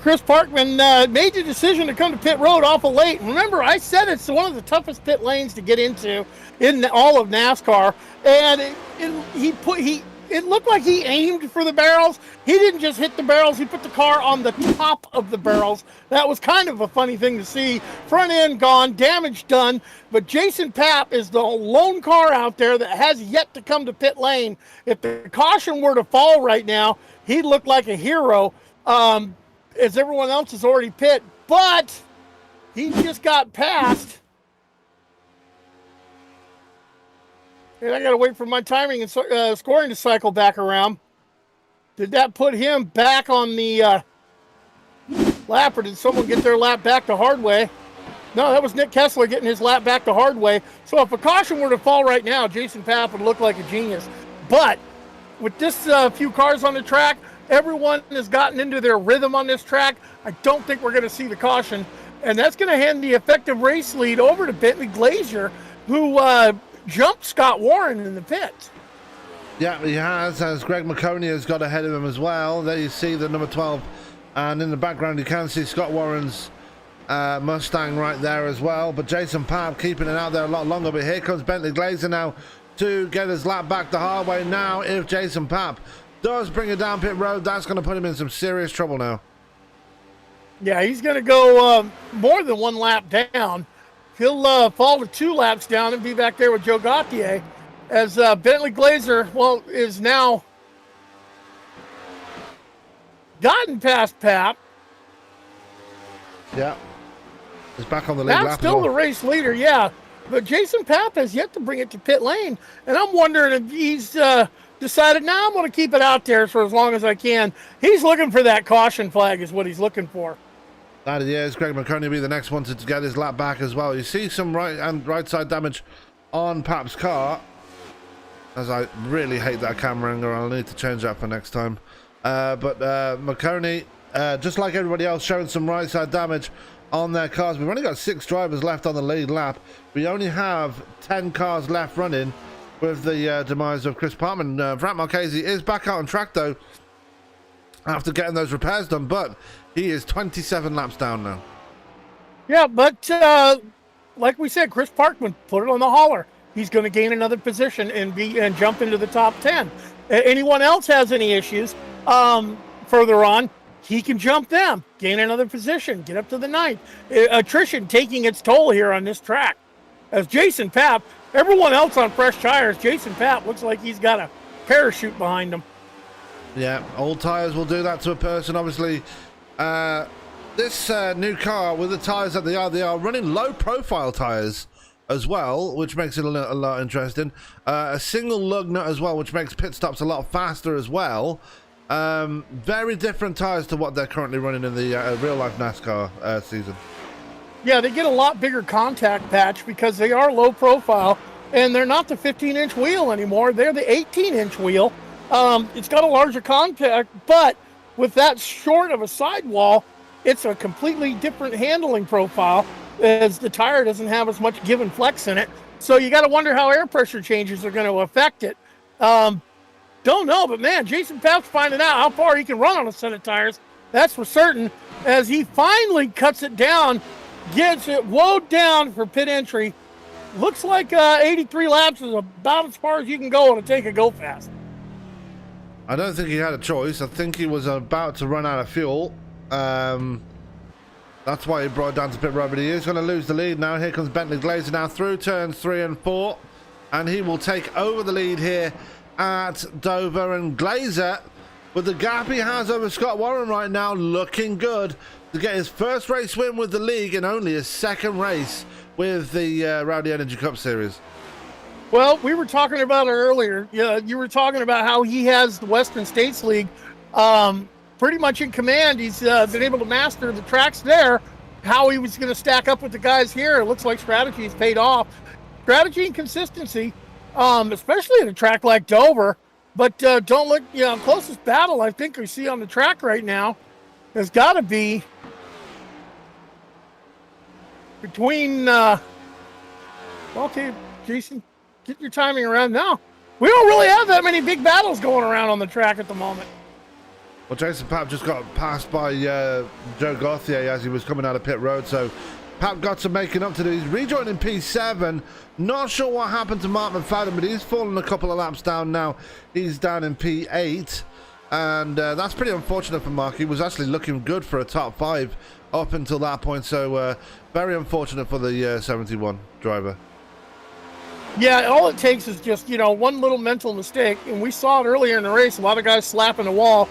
Chris Parkman made the decision to come to pit road awful late. Remember, I said it's one of the toughest pit lanes to get into in all of NASCAR, and it looked like he aimed for the barrels. He didn't just hit the barrels; he put the car on the top of the barrels. That was kind of a funny thing to see. Front end gone, damage done. But Jason Papp is the lone car out there that has yet to come to pit lane. If the caution were to fall right now, he'd look like a hero. As everyone else has already pit, but he just got passed. And I got to wait for my timing and scoring to cycle back around. Did that put him back on the lap, or did someone get their lap back the hard way? No, that was Nick Kessler getting his lap back the hard way. So if a caution were to fall right now, Jason Papp would look like a genius. But with this few cars on the track, everyone has gotten into their rhythm on this track. I don't think we're going to see the caution. And that's going to hand the effective race lead over to Bentley Glazier, who jumped Scott Warren in the pit. Yeah, he has, as Greg McConey has got ahead of him as well. There you see the number 12. And in the background, you can see Scott Warren's Mustang right there as well. But Jason Papp keeping it out there a lot longer. But here comes Bentley Glazier now to get his lap back the hard way. Now, if Jason Papp does bring it down pit road, that's going to put him in some serious trouble now. Yeah, he's going to go more than one lap down. He'll fall to 2 laps down and be back there with Joe Gauthier, as Bentley Glazier, is now gotten past Papp. Yeah, he's back on the lead Papp's lap. Still the race leader, yeah. But Jason Papp has yet to bring it to pit lane, and I'm wondering if he's decided, now I'm going to keep it out there for as long as I can. He's looking for that caution flag is what he's looking for. That is, Greg McConey will be the next one to get his lap back as well. You see some right side damage on Papp's car, as I really hate that camera angle. I'll need to change that for next time. But McConey, just like everybody else, showing some right side damage on their cars. We've only got 6 drivers left on the lead lap. We only have 10 cars left running with the demise of Chris Partman. Frank Marchese is back out on track though after getting those repairs done, but he is 27 laps down now. Yeah, but like we said, Chris Parkman put it on the hauler. He's going to gain another position and jump into the top 10. Anyone else has any issues further on, he can jump them, gain another position, get up to the 9th. Attrition taking its toll here on this track. As Jason Papp, everyone else on fresh tires, Jason Papp looks like he's got a parachute behind him. Yeah, old tires will do that to a person. Obviously, this new car with the tires that they are running low-profile tires as well, which makes it a lot interesting. A single lug nut as well, which makes pit stops a lot faster as well. Very different tires to what they're currently running in the real-life NASCAR season. Yeah, they get a lot bigger contact patch because they are low profile, and they're not the 15-inch wheel anymore. They're the 18-inch wheel. It's got a larger contact, but with that short of a sidewall, it's a completely different handling profile, as the tire doesn't have as much give and flex in it. So you got to wonder how air pressure changes are going to affect it. Don't know, but man, Jason Papp's finding out how far he can run on a set of tires. That's for certain, as he finally cuts it down, gets it woed down for pit entry. Looks like 83 laps is about as far as you can go on a take a go fast. I don't think he had a choice. I think he was about to run out of fuel. That's why he brought it down to pit road, but he is going to lose the lead now. Here comes Bentley Glazier now through turns 3 and 4, and he will take over the lead here at Dover. And Glazier, with the gap he has over Scott Warren right now, looking good to get his first race win with the league and only his second race with the Rowdy Energy Cup Series. Well, we were talking about it earlier. Yeah, you were talking about how he has the Western States League pretty much in command. He's been able to master the tracks there. How he was going to stack up with the guys here, it looks like strategy has paid off. Strategy and consistency, especially at a track like Dover. But don't look, closest battle I think we see on the track right now has got to be between, okay, Jason, get your timing around now. We don't really have that many big battles going around on the track at the moment. Well, Jason Papp just got passed by Joe Gauthier as he was coming out of pit road, so Papp got some making up to do. He's rejoining P7. Not sure what happened to Mark McFadden, but he's fallen a couple of laps down now. He's down in P8, and that's pretty unfortunate for Mark. He was actually looking good for a top 5 up until that point, so very unfortunate for the 71 driver. Yeah, all it takes is just, one little mental mistake, and we saw it earlier in the race, a lot of guys slapping the wall.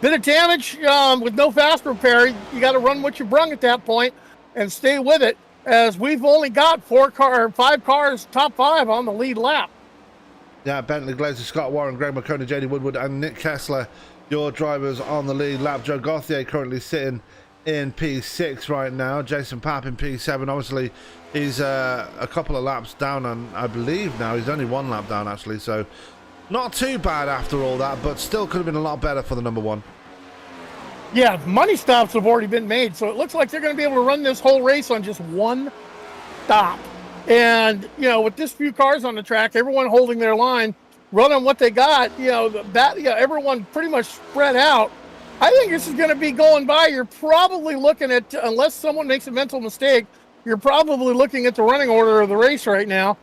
Bit of damage with no fast repair. You got to run what you brung at that point and stay with it, as we've only got 5 cars, top 5 on the lead lap. Yeah, Bentley Glazer, Scott Warren, Greg McConaughey, JD Woodward, and Nick Kessler, your drivers on the lead lap. Joe Gauthier currently sitting in P6 right now. Jason Papp in P7. Obviously, he's a couple of laps down, and I believe now he's only 1 lap down, actually, so not too bad after all that, but still could have been a lot better for the number 1. Yeah, money stops have already been made, so it looks like they're going to be able to run this whole race on just 1 stop. And, with this few cars on the track, everyone holding their line, running what they got, everyone pretty much spread out. I think this is going to be going by. You're probably looking at, unless someone makes a mental mistake, you're probably looking at the running order of the race right now.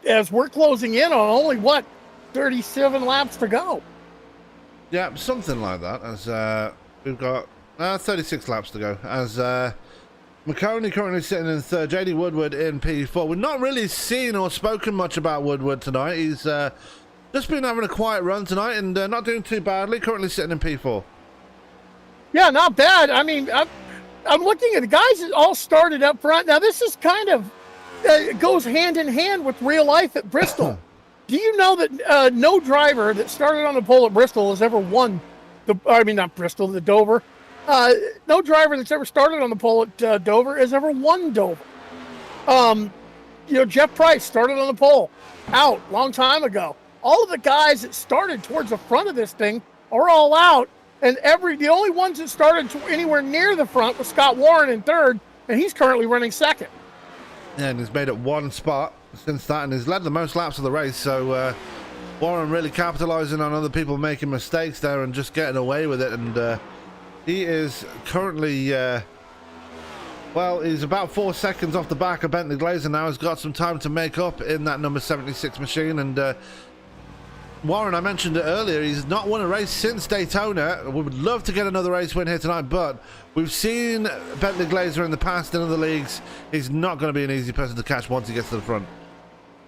As we're closing in on only, 37 laps to go. Yeah, something like that, as we've got 36 laps to go, as McConaughey currently sitting in 3rd, JD Woodward in P4. We've not really seen or spoken much about Woodward tonight. He's just been having a quiet run tonight and not doing too badly, currently sitting in P4. Yeah, not bad. I mean, I'm looking at the guys that all started up front. Now, this is kind of, it goes hand in hand with real life at Bristol. Do you know that no driver that started on the pole at Bristol has ever won the Dover. No driver that's ever started on the pole at Dover has ever won Dover. Jeff Price started on the pole, out long time ago. All of the guys that started towards the front of this thing are all out, and the only ones that started anywhere near the front was Scott Warren in 3rd, and he's currently running 2nd. Yeah, and he's made it 1 spot since that, and he's led the most laps of the race, so Warren really capitalizing on other people making mistakes there and just getting away with it, and he is currently he's about 4 seconds off the back of Bentley Glazer now. Has got some time to make up in that number 76 machine, and Warren, I mentioned it earlier, he's not won a race since Daytona. We would love to get another race win here tonight, but we've seen Bentley Glazer in the past in other leagues. He's not going to be an easy person to catch once he gets to the front.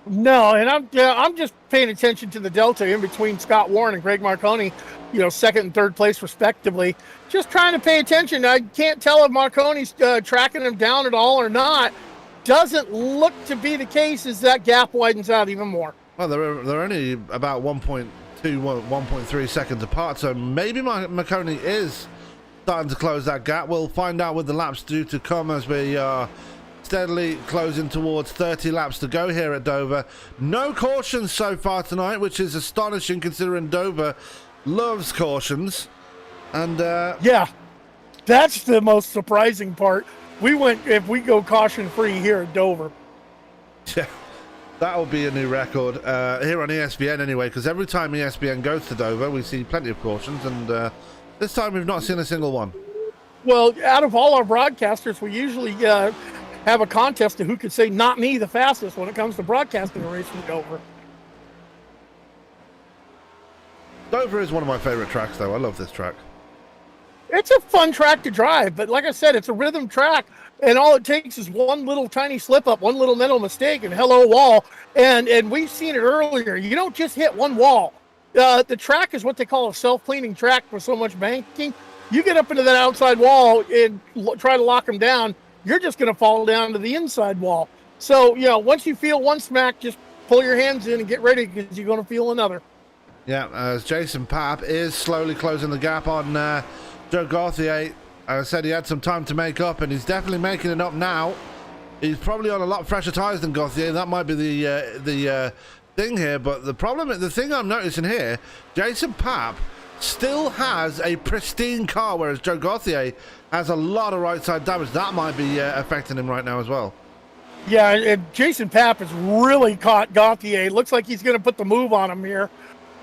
No, and I'm just paying attention to the delta in between Scott Warren and Greg Marconi, 2nd and 3rd place respectively. Just trying to pay attention. I can't tell if Marconi's tracking him down at all or not. Doesn't look to be the case as that gap widens out even more. Well, they're only about 1.2, 1.3 seconds apart, so maybe McConaughey is starting to close that gap. We'll find out with the laps due to come as we are steadily closing towards 30 laps to go here at Dover. No cautions so far tonight, which is astonishing considering Dover loves cautions. And yeah, that's the most surprising part. If we go caution free here at Dover. Yeah. That will be a new record here on ESPN anyway, because every time ESPN goes to Dover, we see plenty of cautions, and this time we've not seen a single one. Well, out of all our broadcasters, we usually have a contest to who could say "not me" the fastest when it comes to broadcasting a race from Dover. Dover is one of my favorite tracks, though. I love this track. It's a fun track to drive, but like I said, it's a rhythm track, and all it takes is one little tiny slip up, one little mental mistake, and hello wall. And we've seen it earlier. You don't just hit one wall. The track is what they call a self-cleaning track with so much banking. You get up into that outside wall and try to lock them down, you're just going to fall down to the inside wall. So, once you feel one smack, just pull your hands in and get ready because you're going to feel another. Yeah, as Jason Papp is slowly closing the gap on Joe Gauthier. I said he had some time to make up, and he's definitely making it up now. He's probably on a lot fresher tyres than Gauthier. That might be the thing here, but the thing I'm noticing here, Jason Papp still has a pristine car, whereas Joe Gauthier has a lot of right side damage. That might be affecting him right now as well. Yeah, and Jason Papp has really caught Gauthier. Looks like he's going to put the move on him here.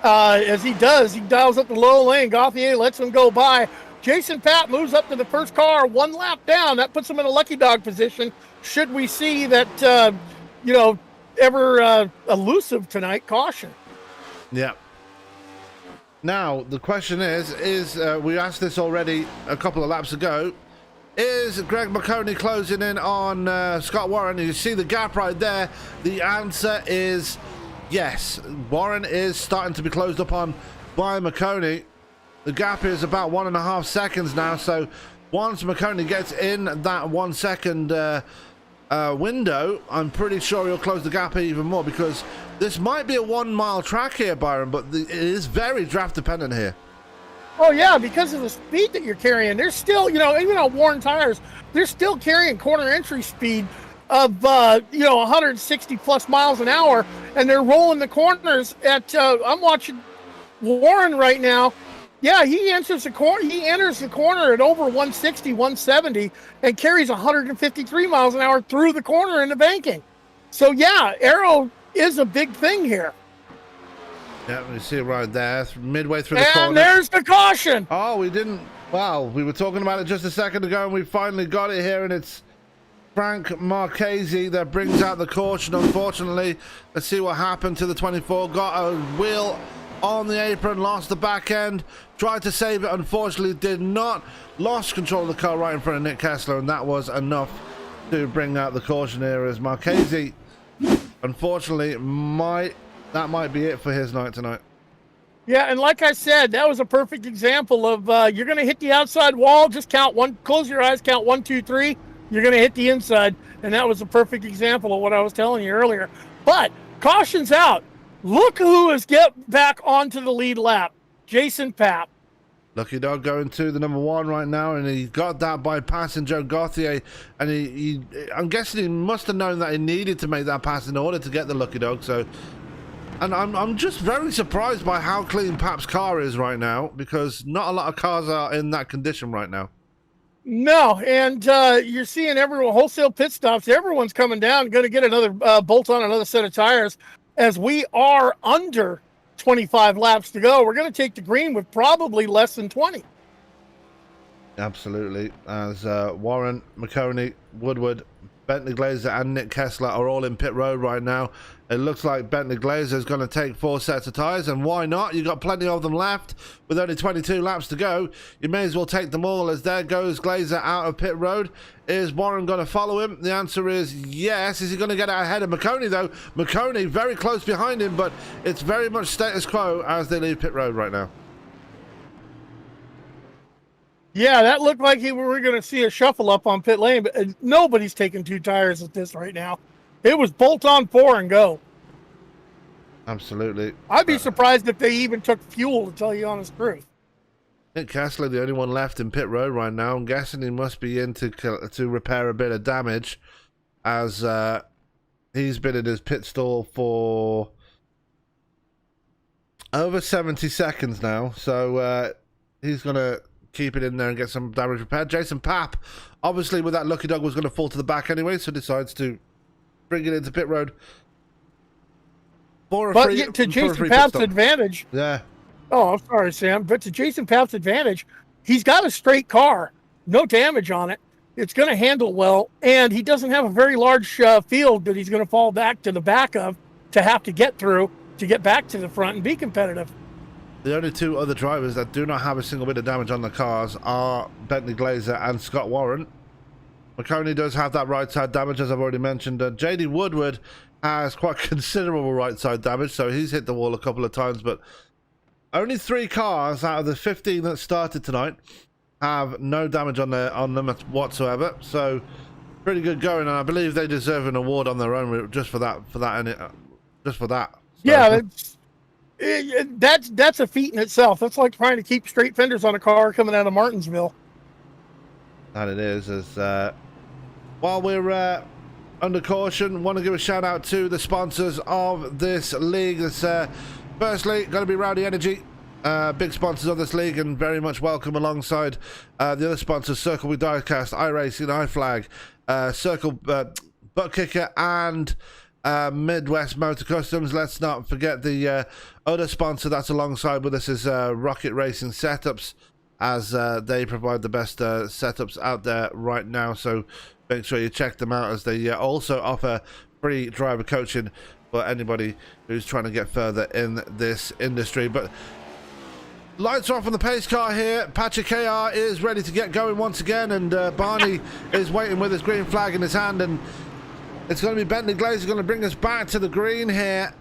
As he does, he dials up the low lane. Gauthier lets him go by. Jason Papp moves up to the first car, one lap down. That puts him in a lucky dog position. Should we see that, ever elusive tonight, caution. Yeah. Now, the question is we asked this already a couple of laps ago, is Greg McConey closing in on Scott Warren? You see the gap right there. The answer is yes. Warren is starting to be closed upon by McConey. The gap is about 1.5 seconds now, so once McConey gets in that 1 second window, I'm pretty sure he'll close the gap even more, because this might be a 1 mile track here, Byron, but it is very draft dependent here. Oh, yeah, because of the speed that you're carrying. There's still, even on worn tires, they're still carrying corner entry speed of, 160 plus miles an hour, and they're rolling the corners at, I'm watching Warren right now. Yeah, he enters the corner at over 160, 170, and carries 153 miles an hour through the corner into banking. So, yeah, aero is a big thing here. Yeah, we see it right there, midway through the corner. And there's the caution. Oh, we didn't. Wow, we were talking about it just a second ago, and we finally got it here, and it's Frank Marchese that brings out the caution, unfortunately. Let's see what happened to the 24. Got a wheel on the apron, lost the back end, tried to save it, unfortunately did not. Lost control of the car right in front of Nick Kessler, and that was enough to bring out the caution here, as Marchese, unfortunately, that might be it for his night tonight. Yeah, and like I said, that was a perfect example of you're going to hit the outside wall, just count one, close your eyes, count 1, 2, 3, you're going to hit the inside, and that was a perfect example of what I was telling you earlier. But caution's out. Look who has get back onto the lead lap. Jason Papp. Lucky dog going to the number 1 right now, and he got that by passing Joe Gauthier, and I'm guessing he must have known that he needed to make that pass in order to get the lucky dog. So, and I'm just very surprised by how clean Papp's car is right now, because not a lot of cars are in that condition right now. No, and you're seeing everyone, wholesale pit stops, everyone's coming down, going to get another bolt on another set of tires. As we are under 25 laps to go, we're going to take the green with probably less than 20. Absolutely. As Warren, McConey, Woodward, Bentley Glazer and Nick Kessler are all in pit road right now. It looks like Bentley Glazer is going to take 4 sets of tyres, and why not? You've got plenty of them left. With only 22 laps to go, you may as well take them all, as there goes Glazer out of pit road. Is Warren going to follow him? The answer is yes. Is he going to get out ahead of McConey, though? McConey very close behind him, but it's very much status quo as they leave pit road right now. Yeah, that looked like we were going to see a shuffle up on pit lane, but nobody's taking 2 tires at this right now. It was bolt on 4 and go. Absolutely. I'd be surprised if they even took fuel, to tell you the honest truth. Nick Kessler, the only one left in pit road right now. I'm guessing he must be in to repair a bit of damage, as he's been in his pit stall for over 70 seconds now. So he's going to keep it in there and get some damage repaired. Jason Papp, obviously with that lucky dog, was going to fall to the back anyway, so decides to bring it into pit road. To Jason Papp's advantage. Yeah. Oh, I'm sorry, Sam. But to Jason Papp's advantage, he's got a straight car, no damage on it. It's going to handle well, and he doesn't have a very large field that he's going to fall back to the back of to have to get through to get back to the front and be competitive. The only 2 other drivers that do not have a single bit of damage on the cars are Bentley Glazer and Scott Warren. McConey does have that right side damage, as I've already mentioned. JD Woodward has quite considerable right side damage, so he's hit the wall a couple of times, but only 3 cars out of the 15 that started tonight have no damage on them whatsoever. So pretty good going, and I believe they deserve an award on their own just for that. So. Yeah, that's a feat in itself. That's like trying to keep straight fenders on a car coming out of Martinsville. And it is. As while we're under caution, want to give a shout out to the sponsors of this league. That's firstly going to be Rowdy Energy. big sponsors of this league and very much welcome alongside the other sponsors, Circle with Diecast, iRacing, iFlag, Circle Butt Kicker, and Midwest Motor Customs. Let's not forget the other sponsor that's alongside with us is Rocket Racing Setups, as they provide the best setups out there right now. So make sure you check them out, as they also offer free driver coaching for anybody who's trying to get further in this industry. But lights are off on the pace car here. Patrick KR is ready to get going once again, and Barney is waiting with his green flag in his hand, and it's going to be Bentley Glazer going to bring us back to the green here.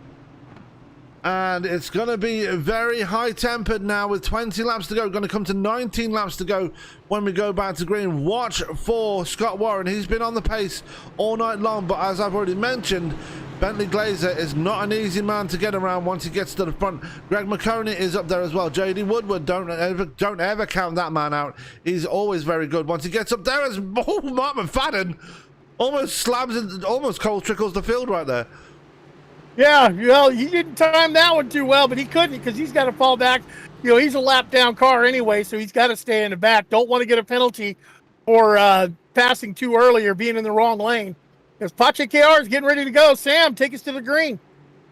And it's going to be very high-tempered now with 20 laps to go. Going to come to 19 laps to go when we go back to green. Watch for Scott Warren. He's been on the pace all night long, but as I've already mentioned, Bentley Glazer is not an easy man to get around once he gets to the front. Greg McConey is up there as well. JD Woodward, don't ever count that man out. He's always very good. Once he gets up there, as Mark McFadden almost slams it, almost cold trickles the field right there. Yeah, well, he didn't time that one too well, but he couldn't, because he's got to fall back. You know, he's a lap down car anyway, so he's got to stay in the back. Don't want to get a penalty for passing too early or being in the wrong lane. As Pache KR is getting ready to go, Sam, take us to the green.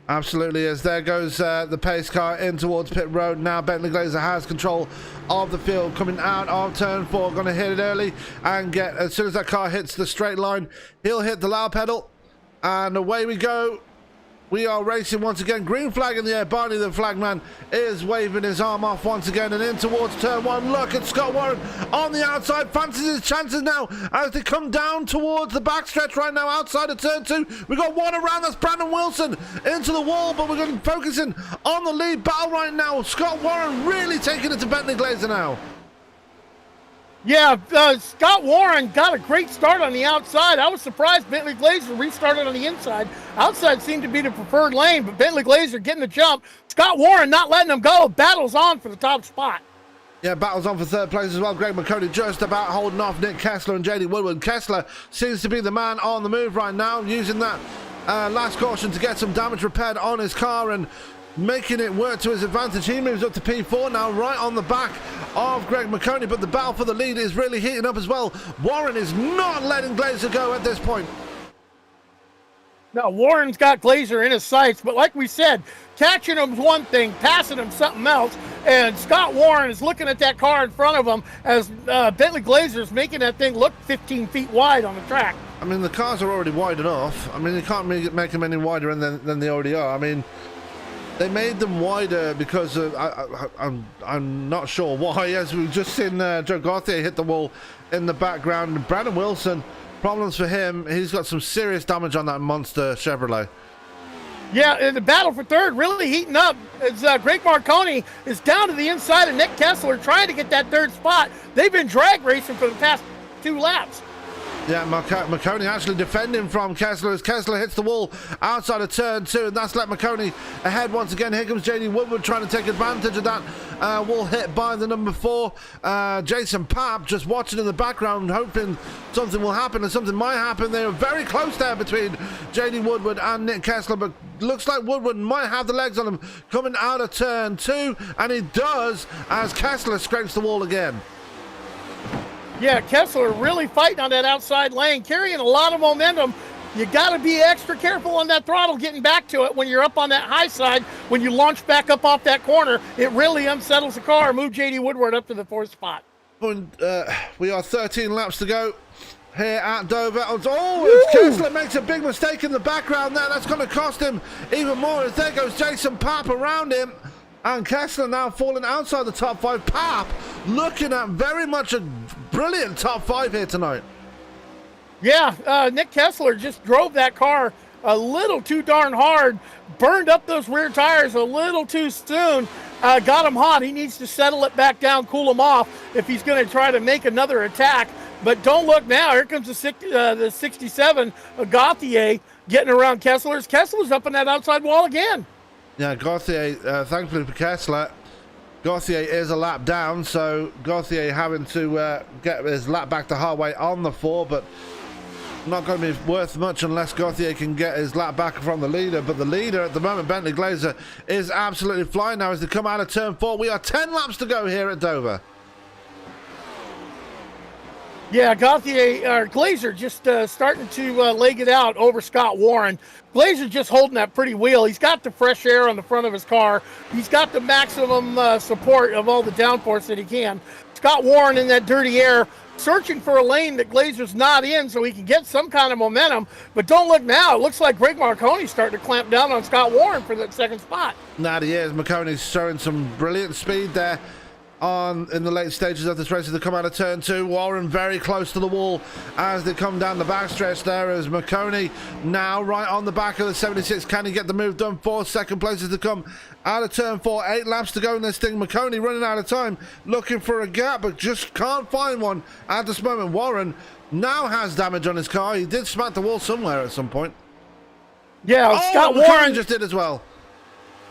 Absolutely, as there goes the pace car in towards pit road. Now Bentley Glazer has control of the field, coming out of turn 4, going to hit it early and get, as soon as that car hits the straight line, he'll hit the loud pedal, and away we go. We are racing once again. Green flag in the air. Barney the flagman is waving his arm off once again and in towards turn 1. Look at Scott Warren on the outside. Fancies his chances now as they come down towards the backstretch right now outside of turn 2. We got one around. That's Brandon Wilson into the wall, but we're going to be focusing on the lead battle right now. Scott Warren really taking it to Bentley Glazer now. Yeah, Scott Warren got a great start on the outside. I was surprised Bentley Glazer restarted on the inside. Outside seemed to be the preferred lane, but Bentley Glazer getting the jump. Scott Warren not letting him go. Battles on for the top spot. Yeah, battles on for third place as well. Greg McConey just about holding off Nick Kessler and JD Woodward. Kessler seems to be the man on the move right now, using that last caution to get some damage repaired on his car and making it work to his advantage. He moves up to P4 now, right on the back of Greg McConey, but the battle for the lead is really heating up as well. Warren is not letting Glazer go at this point. No, Warren's got Glazer in his sights, but like we said, catching him's one thing, passing him something else, and Scott Warren is looking at that car in front of him as Bentley Glazer is making that thing look 15 feet wide on the track. I mean, the cars are already wide enough. I mean, you can't make them any wider than they already are. I mean, they made them wider because of, I'm not sure why, as we've just seen Joe Gauthier hit the wall in the background. Brandon Wilson, problems for him. He's got some serious damage on that monster Chevrolet. Yeah, and the battle for third really heating up as Greg Marconi is down to the inside of Nick Kessler trying to get that third spot. They've been drag racing for the past 2 laps. Yeah, McConey actually defending from Kessler as Kessler hits the wall outside of turn 2, and that's let McConey ahead once again. Here comes JD Woodward trying to take advantage of that wall hit by the number 4. Jason Papp just watching in the background, hoping something will happen, and something might happen. They are very close there between JD Woodward and Nick Kessler, but looks like Woodward might have the legs on him coming out of turn 2, and he does as Kessler scrapes the wall again. Yeah, Kessler really fighting on that outside lane, carrying a lot of momentum. You got to be extra careful on that throttle getting back to it when you're up on that high side. When you launch back up off that corner, it really unsettles the car. Move J.D. Woodward up to the 4th spot. We are 13 laps to go here at Dover. Oh, Kessler makes a big mistake in the background there. That's going to cost him even more as there goes Jason Papp around him. And Kessler now falling outside the top 5. Papp looking at very much a brilliant top 5 here tonight. Yeah, Nick Kessler just drove that car a little too darn hard, burned up those rear tires a little too soon, got him hot. He needs to settle it back down, cool him off if he's going to try to make another attack. But don't look now. Here comes the 67, Gauthier, getting around Kessler's. Kessler's up on that outside wall again. Yeah, Gauthier, thankfully for Kessler, Gauthier is a lap down, so Gauthier having to get his lap back to halfway on the 4, but not going to be worth much unless Gauthier can get his lap back from the leader. But the leader at the moment, Bentley Glazer, is absolutely flying now as they come out of turn 4. We are 10 laps to go here at Dover. Yeah, Glazer just starting to leg it out over Scott Warren. Glazer just holding that pretty wheel. He's got the fresh air on the front of his car. He's got the maximum support of all the downforce that he can. Scott Warren in that dirty air, searching for a lane that Glazer's not in so he can get some kind of momentum. But don't look now. It looks like Greg Marconi's starting to clamp down on Scott Warren for that second spot. That he is. Marconi's showing some brilliant speed there in the late stages of this race as they come out of turn 2. Warren very close to the wall as they come down the backstretch there, as Marconi now right on the back of the 76. Can he get the move done for second place as they come out of turn 4? 8 laps to go in this thing. Marconi running out of time, looking for a gap, but just can't find one at this moment. Warren now has damage on his car. He did smack the wall somewhere at some point. Yeah, Scott Warren Warren just did as well.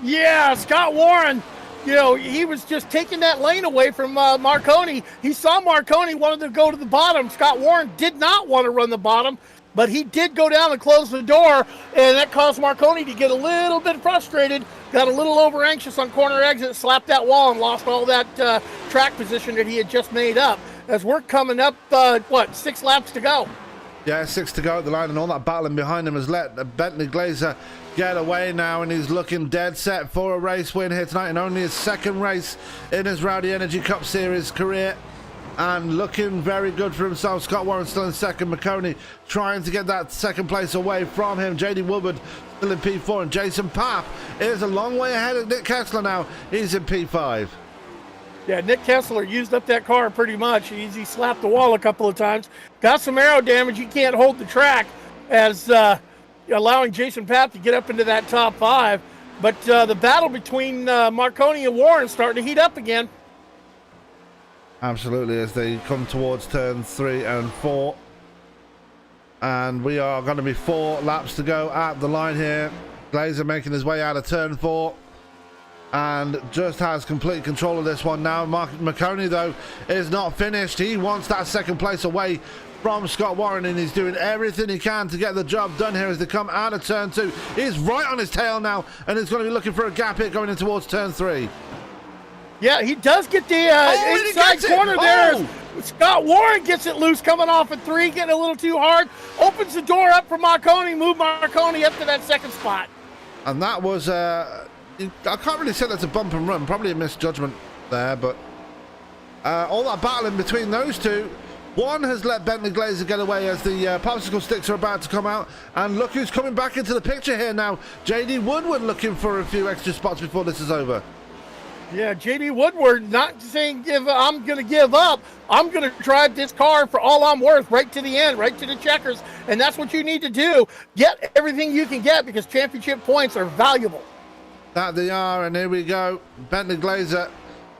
Yeah, Scott Warren, you know, he was just taking that lane away from Marconi. He saw Marconi wanted to go to the bottom. Scott Warren did not want to run the bottom, but he did go down and close the door, and that caused Marconi to get a little bit frustrated, got a little over anxious on corner exit, slapped that wall, and lost all that track position that he had just made up. As we're coming up, 6 laps to go. Yeah, 6 to go at the line, and all that battling behind him has let Bentley Glazer get away now, and he's looking dead set for a race win here tonight, and only his second race in his Rowdy Energy Cup Series career, and looking very good for himself. Scott Warren still in second. Marconi trying to get that second place away from him. JD Woodward still in P4, and Jason Papp is a long way ahead of Nick Kessler now. He's in P5. Yeah, Nick Kessler used up that car pretty much. He slapped the wall a couple of times. Got some aero damage. He can't hold the track as allowing Jason Papp to get up into that top 5. But the battle between Marconi and Warren starting to heat up again. Absolutely, as they come towards turn 3 and 4. And we are going to be 4 laps to go at the line here. Glazer making his way out of turn 4. And just has complete control of this one now. Marconi, though, is not finished. He wants that second place away from Scott Warren, and he's doing everything he can to get the job done here as they come out of turn 2. He's right on his tail now, and he's going to be looking for a gap here going in towards turn 3. Yeah, he does get the inside corner there. Scott Warren gets it loose coming off at 3, getting a little too hard. Opens the door up for Marconi, move Marconi up to that second spot. And that was... I can't really say that's a bump and run, probably a misjudgment there, but all that battling between those two, one has let Bentley Glazer get away as the popsicle sticks are about to come out, and look who's coming back into the picture here now. JD Woodward looking for a few extra spots before this is over. Yeah, JD Woodward not saying I'm going to give up. I'm going to drive this car for all I'm worth right to the end, right to the checkers, and that's what you need to do. Get everything you can get because championship points are valuable. That they are, and here we go. Bentley Glazer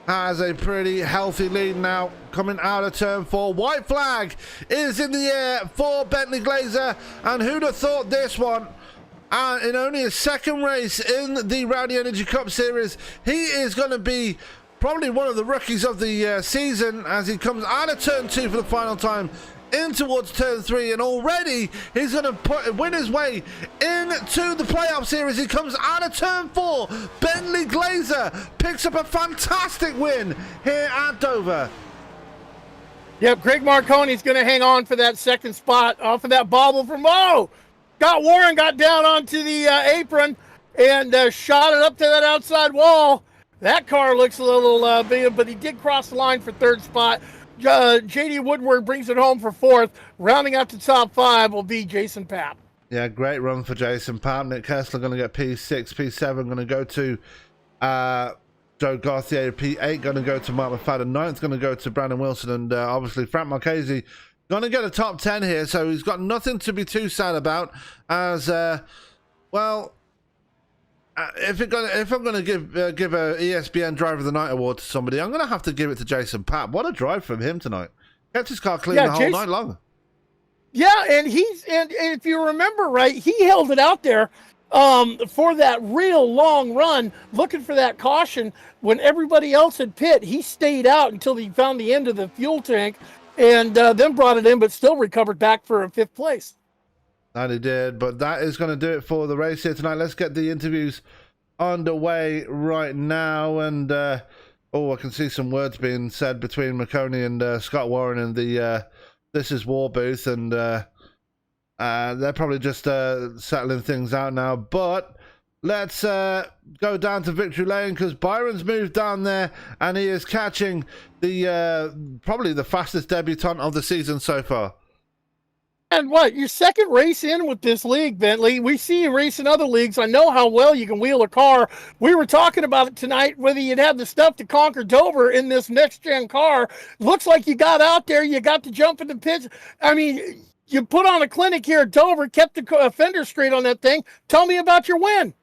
has a pretty healthy lead now coming out of turn 4. White flag is in the air for Bentley Glazer, and who'd have thought this one? In only his second race in the Rowdy Energy Cup Series, he is going to be probably one of the rookies of the season as he comes out of turn 2 for the final time in towards turn 3, and already he's going to win his way into the playoff series. He comes out of turn 4. Bentley Glazer picks up a fantastic win here at Dover. Yep, Greg Marconi's going to hang on for that second spot off of that bobble from Scott Warren got down onto the apron and shot it up to that outside wall. That car looks a little big, but he did cross the line for third spot. JD Woodward brings it home for 4th. Rounding out the top 5 will be Jason Papp. Yeah, great run for Jason Papp. Nick Kessler going to get P6, P7 going to go to Joe Gauthier. P8 going to go to Mark McFadden. 9th going to go to Brandon Wilson, and obviously Frank Marchese going to get a top 10 here, so he's got nothing to be too sad about. As if I'm going to give a ESPN Driver of the Night award to somebody, I'm going to have to give it to Jason Papp. What a drive from him tonight. Kept his car clean the whole night long. Yeah, and if you remember right, he held it out there for that real long run, looking for that caution. When everybody else had pit, he stayed out until he found the end of the fuel tank and then brought it in, but still recovered back for a 5th place. And he did, but that is going to do it for the race here tonight. Let's get the interviews underway right now. And, I can see some words being said between McConey and Scott Warren in the This Is War booth. And they're probably just settling things out now. But let's go down to Victory Lane because Byron's moved down there and he is catching the probably the fastest debutant of the season so far. And what, your second race in with this league, Bentley? We see you race in other leagues. I know how well you can wheel a car. We were talking about it tonight, whether you'd have the stuff to conquer Dover in this next-gen car. Looks like you got out there. You got to jump in the pits. I mean, you put on a clinic here at Dover, kept the fender straight on that thing. Tell me about your win.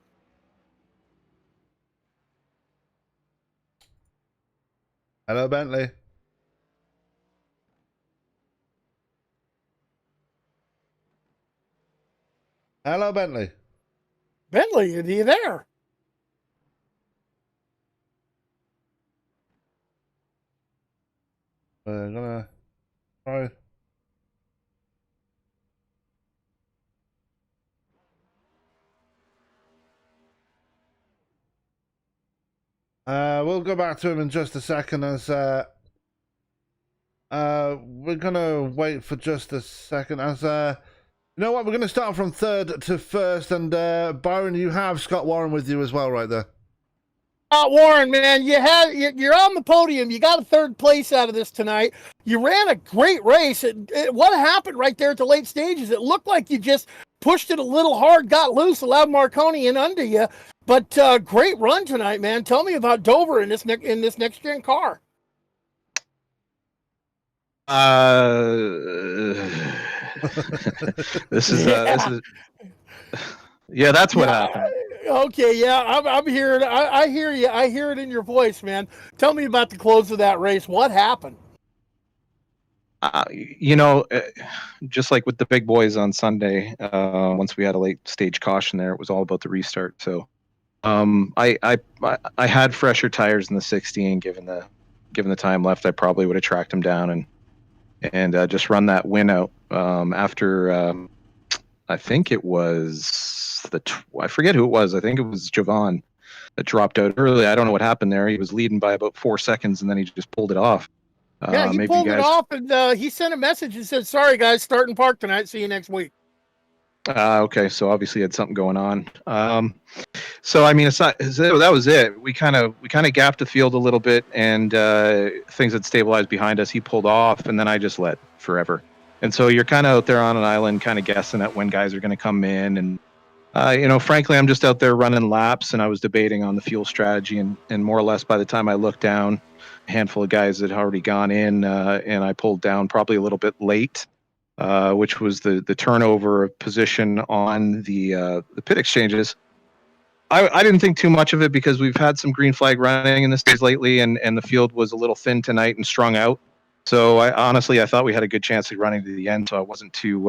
Hello, Bentley. Hello, Bentley. Bentley, are you there? We're gonna try. We'll go back to him in just a second as we're gonna wait for just a second as you know what, we're gonna start from third to first, and Byron, you have Scott Warren with you as well right there. Warren, man, you're on the podium. You got a third place out of this tonight. You ran a great race. What happened right there at the late stages? It looked like you just pushed it a little hard, got loose, allowed Marconi in under you. But great run tonight, man. Tell me about Dover in this next gen car. This is yeah, that's what happened. Okay, yeah, I'm hearing. I hear you. I hear it in your voice, man. Tell me about the close of that race. What happened? Just like with the big boys on Sunday, once we had a late stage caution there, it was all about the restart. So, I had fresher tires in the 16. Given the time left, I probably would have tracked them down and just run that win out after. I think it was I forget who it was. I think it was Javon that dropped out early. I don't know what happened there. He was leading by about 4 seconds, and then he just pulled it off. Yeah, he pulled it off, and he sent a message and said, "Sorry, guys, start and park tonight. See you next week." Okay, so obviously he had something going on. So I mean, that was it. We kind of gapped the field a little bit, and things had stabilized behind us. He pulled off, and then I just led forever. And so you're kind of out there on an island, kind of guessing at when guys are going to come in. And, frankly, I'm just out there running laps, and I was debating on the fuel strategy. And more or less by the time I looked down, a handful of guys had already gone in, and I pulled down probably a little bit late, which was the turnover of position on the pit exchanges. I didn't think too much of it because we've had some green flag running in this days lately, and the field was a little thin tonight and strung out. So I thought we had a good chance of running to the end, so I wasn't too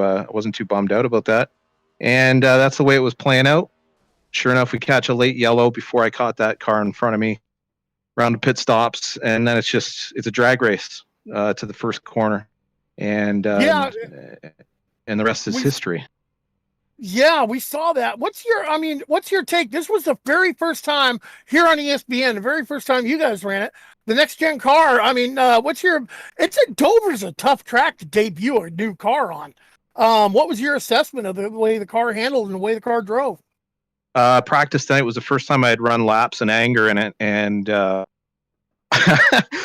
bummed out about that. And that's the way it was playing out. Sure enough, we catch a late yellow before I caught that car in front of me, round of pit stops, and then it's a drag race to the first corner, and and the rest is history. Yeah, we saw that. What's your take? This was the very first time here on ESPN, the very first time you guys ran it. The next gen car. I mean, Dover's a tough track to debut a new car on. What was your assessment of the way the car handled and the way the car drove? Practice tonight was the first time I had run laps in anger in it, and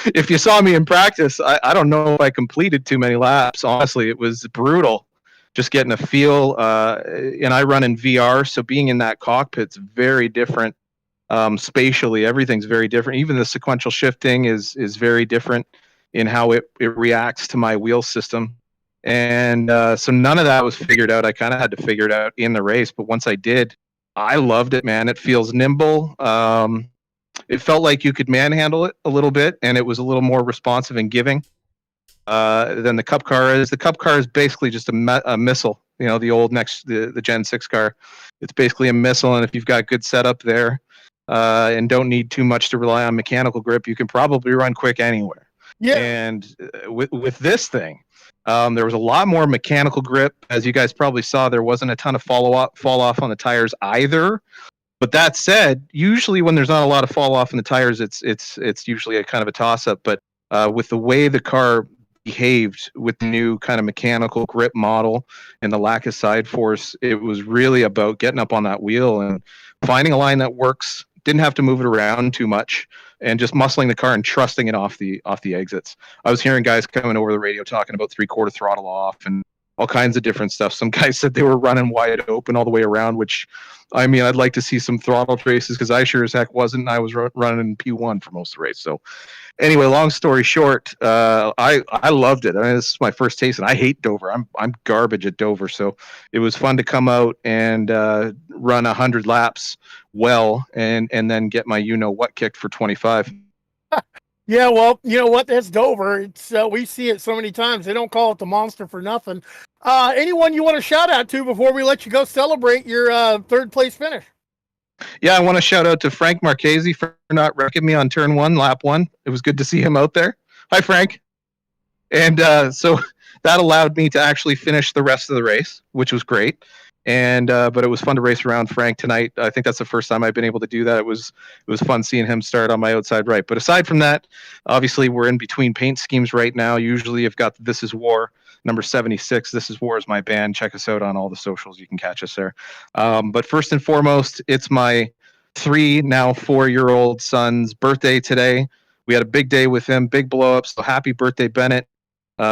if you saw me in practice, I don't know if I completed too many laps. Honestly, it was brutal. Just getting a feel, and I run in VR, so being in that cockpit's very different. Spatially, everything's very different. Even the sequential shifting is very different in how it reacts to my wheel system. And so none of that was figured out. I kind of had to figure it out in the race, but once I did, I loved it, man. It feels nimble. It felt like you could manhandle it a little bit, and it was a little more responsive and giving than the Cup car is. The Cup car is basically just a missile. The old the Gen 6 car. It's basically a missile, and if you've got good setup there and don't need too much to rely on mechanical grip, you can probably run quick anywhere. Yeah. And with this thing, There was a lot more mechanical grip. As you guys probably saw, there wasn't a ton of fall off on the tires either. But that said, usually when there's not a lot of fall off in the tires, it's usually a kind of a toss up. But with the way the car behaved with the new kind of mechanical grip model and the lack of side force, it was really about getting up on that wheel and finding a line that works. Didn't have to move it around too much, and just muscling the car and trusting it off the exits. I was hearing guys coming over the radio talking about 3/4 throttle off and all kinds of different stuff. Some guys said they were running wide open all the way around, which, I mean, I'd like to see some throttle traces because I sure as heck wasn't. I was running in P1 for most of the race. So anyway, long story short, I loved it. I mean, this is my first taste, and I hate Dover. I'm garbage at Dover, so it was fun to come out and run 100 laps well, and then get my what kicked for 25. Yeah, well, you know what? That's Dover. It's we see it so many times. They don't call it the monster for nothing. Anyone you want to shout out to before we let you go celebrate your third place finish? Yeah, I want to shout out to Frank Marchese for not wrecking me on turn 1, lap 1. It was good to see him out there. Hi, Frank. And so that allowed me to actually finish the rest of the race, which was great. And but it was fun to race around Frank tonight. I think that's the first time I've been able to do that. It was fun seeing him start on my outside right. But aside from that, obviously we're in between paint schemes right now. Usually I've got This Is War number 76. This Is War is my band. Check us out on all the socials. You can catch us there. But first and foremost, it's my 3, now 4-year-old son's birthday today. We had a big day with him, big blow up. So happy birthday, Bennett.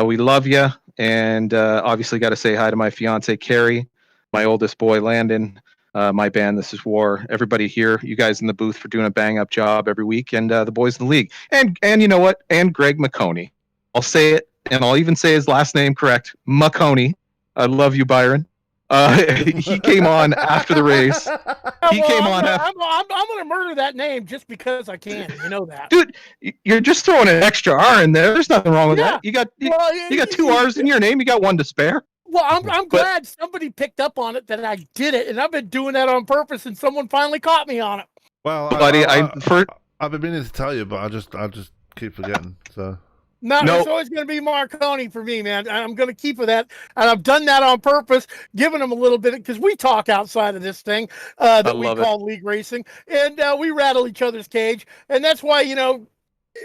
We love you. And obviously got to say hi to my fiance, Carrie, my oldest boy, Landon, my band, This Is War, everybody here, you guys in the booth for doing a bang-up job every week, and the boys in the league. And you know what? And Greg McConey. I'll say it, and I'll even say his last name correct, McConey. I love you, Byron. He came on after the race. He came on after. I'm going to murder that name just because I can. You know that, dude. You're just throwing an extra R in there. There's nothing wrong with that. You got 2 R's in your name. You got 1 to spare. Well, I'm glad somebody picked up on it that I did it, and I've been doing that on purpose, and someone finally caught me on it. Well, buddy, I've been meaning to tell you, but I just keep forgetting. So no, it's always going to be Marconi for me, man. I'm going to keep with that, and I've done that on purpose, giving them a little bit because we talk outside of this thing that we call league racing, and we rattle each other's cage, and that's why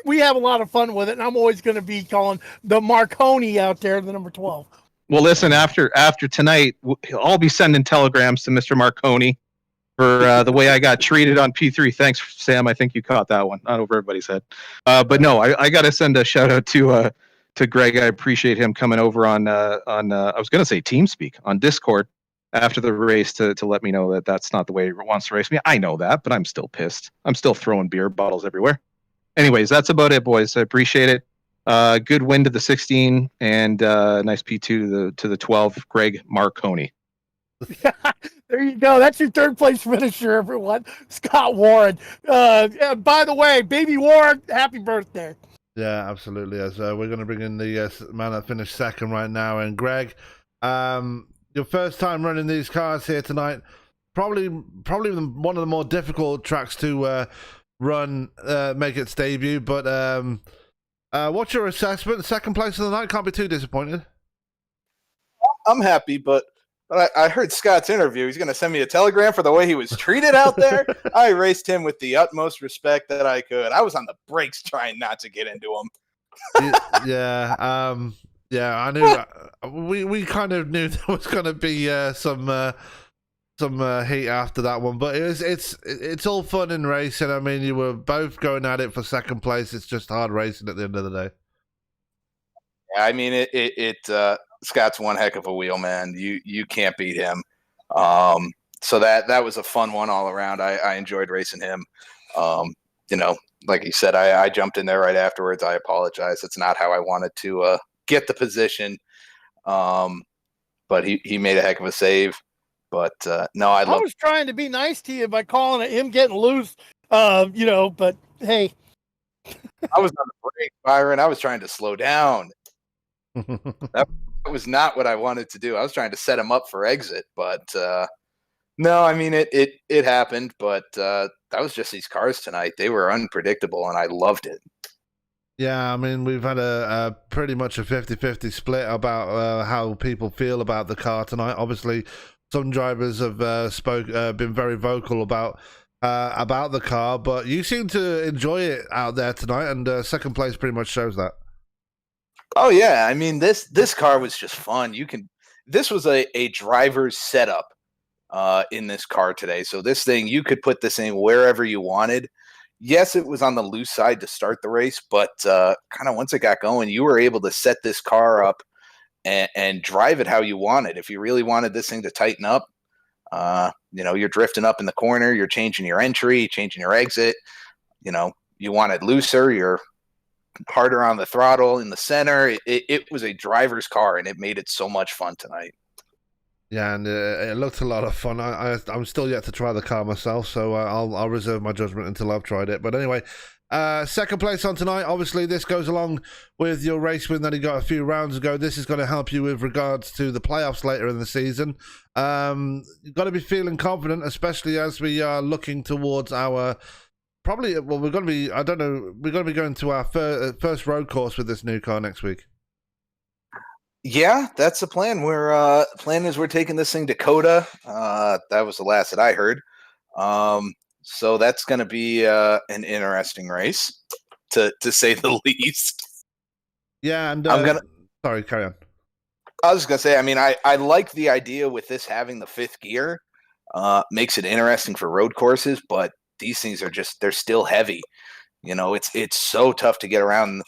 we have a lot of fun with it. And I'm always going to be calling the Marconi out there, the number 12. Well, listen, after tonight, I'll be sending telegrams to Mr. Marconi for the way I got treated on P3. Thanks, Sam. I think you caught that one. Not over everybody's head. But no, I got to send a shout out to Greg. I appreciate him coming over on I was going to say TeamSpeak on Discord after the race to let me know that that's not the way he wants to race me. I know that, but I'm still pissed. I'm still throwing beer bottles everywhere. Anyways, that's about it, boys. I appreciate it. Good win to the 16 and nice P2 to the 12. Greg Marconi. There you go. That's your third place finisher, everyone. Scott Warren. By the way, baby Warren, happy birthday. Yeah, absolutely. As we're going to bring in the man that finished second right now, and Greg, your first time running these cars here tonight. Probably one of the more difficult tracks to run, make its debut, but. What's your assessment? Second place of the night, can't be too disappointed. I'm happy, but I heard Scott's interview. He's going to send me a telegram for the way he was treated out there. I raced him with the utmost respect that I could. I was on the brakes trying not to get into him. Yeah, I knew. We kind of knew there was going to be some heat after that one, but it's all fun in racing. I mean, you were both going at it for second place. It's just hard racing at the end of the day. Yeah, I mean, Scott's one heck of a wheel, man. You can't beat him. So that was a fun one all around. I enjoyed racing him. Like you said, I jumped in there right afterwards. I apologize. It's not how I wanted to get the position. But he made a heck of a save. But no, I was trying to be nice to you by calling it him getting loose, but hey. I was on the brake, Byron. I was trying to slow down. That was not what I wanted to do. I was trying to set him up for exit, but no, I mean, it happened, but that was just these cars tonight. They were unpredictable, and I loved it. Yeah, I mean, we've had a pretty much a 50-50 split about how people feel about the car tonight. Obviously, some drivers have been very vocal about the car, but you seem to enjoy it out there tonight, and second place pretty much shows that. Oh yeah, I mean this car was just fun. This was a driver's setup in this car today. So this thing, you could put this thing wherever you wanted. Yes, it was on the loose side to start the race, but kind of once it got going, you were able to set this car up and drive it how you wanted. If you really wanted this thing to tighten up, you're drifting up in the corner, you're changing your entry, changing your exit. You want it looser, you're harder on the throttle in the center. It was a driver's car, and it made it so much fun tonight. Yeah, and it looked a lot of fun. I'm still yet to try the car myself, so I'll reserve my judgment until I've tried it. But anyway, second place on tonight. Obviously, this goes along with your race win that you got a few rounds ago. This is going to help you with regards to the playoffs later in the season. You've got to be feeling confident, especially as we are looking towards our we're going to be, I don't know, we're going to be going to our first road course with this new car next week. Yeah, that's the plan. We're taking this thing to Coda. That was the last that I heard. So that's going to be an interesting race, to say the least. Yeah, and sorry, carry on. I was just gonna say, I mean, I like the idea with this having the fifth gear. Makes it interesting for road courses, but these things they're still heavy. It's so tough to get around,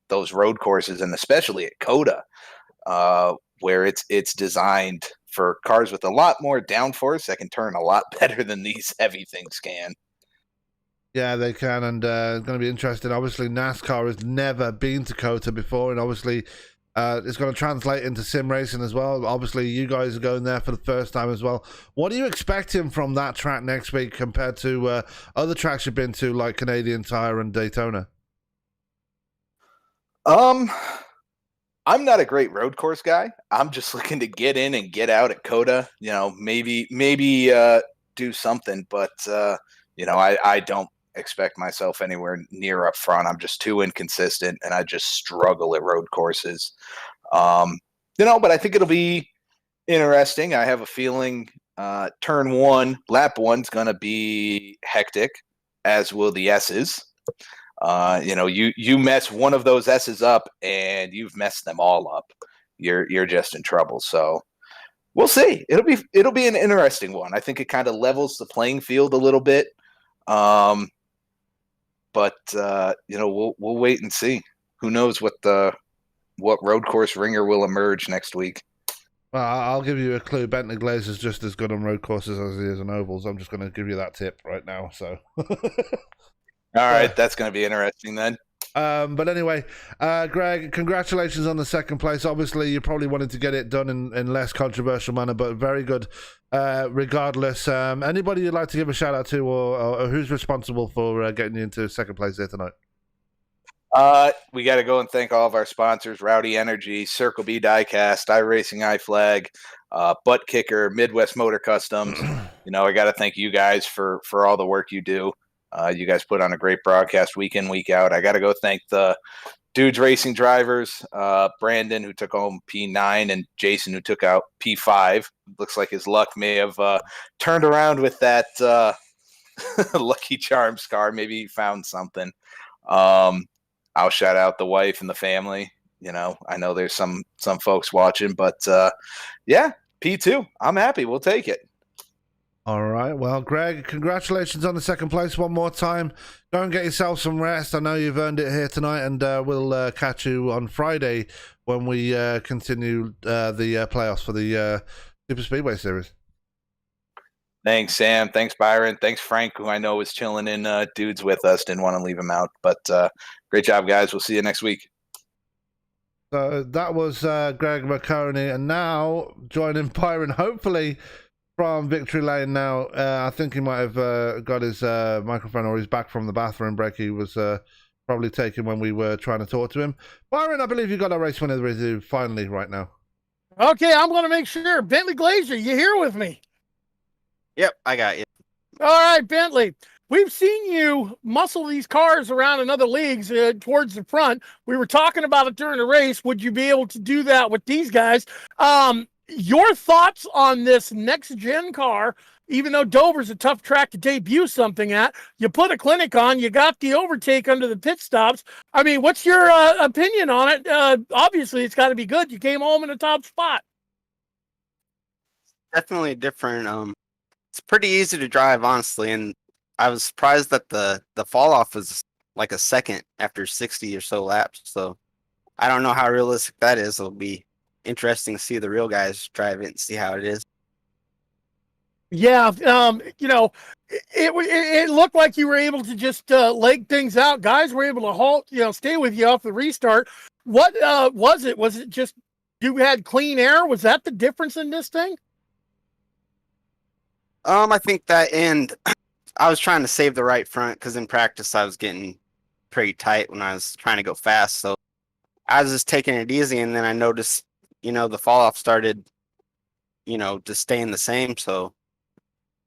those road courses, and especially at Coda, where it's designed for cars with a lot more downforce that can turn a lot better than these heavy things can. Yeah, they can, and it's going to be interesting. Obviously, NASCAR has never been to Coda before, and obviously it's going to translate into sim racing as well. Obviously, you guys are going there for the first time as well. What are you expecting from that track next week compared to other tracks you've been to, like Canadian Tire and Daytona? I'm not a great road course guy. I'm just looking to get in and get out at Coda. Maybe do something, but I don't expect myself anywhere near up front. I'm just too inconsistent, and I just struggle at road courses. But I think it'll be interesting. I have a feeling turn one, lap one's going to be hectic, as will the S's. You mess one of those S's up, and you've messed them all up. You're just in trouble. So we'll see. It'll be an interesting one. I think it kind of levels the playing field a little bit. But we'll wait and see. Who knows what road course ringer will emerge next week. Well, I'll give you a clue. Bentley Glaze is just as good on road courses as he is on ovals. I'm just going to give you that tip right now. So. All right, that's going to be interesting then. But anyway, Greg, congratulations on the second place. Obviously, you probably wanted to get it done in less controversial manner, but very good regardless. Anybody you'd like to give a shout out to, or who's responsible for getting you into second place there tonight? We got to go and thank all of our sponsors: Rowdy Energy, Circle B Diecast, iRacing, iFlag, Butt Kicker, Midwest Motor Customs. I got to thank you guys for all the work you do. You guys put on a great broadcast week in, week out. I got to go thank the Dudes Racing drivers, Brandon, who took home P9, and Jason, who took out P5. Looks like his luck may have turned around with that Lucky Charms car. Maybe he found something. I'll shout out the wife and the family. I know there's some folks watching, but yeah, P2. I'm happy. We'll take it. All right. Well, Greg, congratulations on the second place one more time. Go and get yourself some rest. I know you've earned it here tonight, and we'll catch you on Friday when we continue the playoffs for the Super Speedway Series. Thanks, Sam. Thanks, Byron. Thanks, Frank, who I know is chilling in Dudes with us. Didn't want to leave him out. But great job, guys. We'll see you next week. So that was Greg McConey, and now joining Byron, hopefully, from Victory Lane now. I think he might have got his microphone, or he's back from the bathroom break he was probably taking when we were trying to talk to him. Byron, I believe you got a race winner with you finally right now. Okay, I'm going to make sure. Bentley Glazer, you here with me? Yep, I got you. All right, Bentley. we've seen you muscle these cars around in other leagues towards the front. We were talking about it during the race. Would you be able to do that with these guys? Your thoughts on this next gen car? Even though Dover's a tough track to debut something at, you put a clinic on, you got the overtake under the pit stops. I mean, what's your opinion on it? Obviously, it's got to be good. You came home in the top spot. Definitely different. It's pretty easy to drive, honestly, and I was surprised that the fall off was like a second after 60 or so laps. So I don't know how realistic that is. It'll be interesting to see the real guys drive it and see how it is. Yeah, it looked like you were able to just leg things out. Guys were able to halt, stay with you off the restart. What was it? Was it just you had clean air? Was that the difference in this thing? I think that end, I was trying to save the right front because in practice I was getting pretty tight when I was trying to go fast. So I was just taking it easy, and then I noticed, the fall off started, just staying the same. So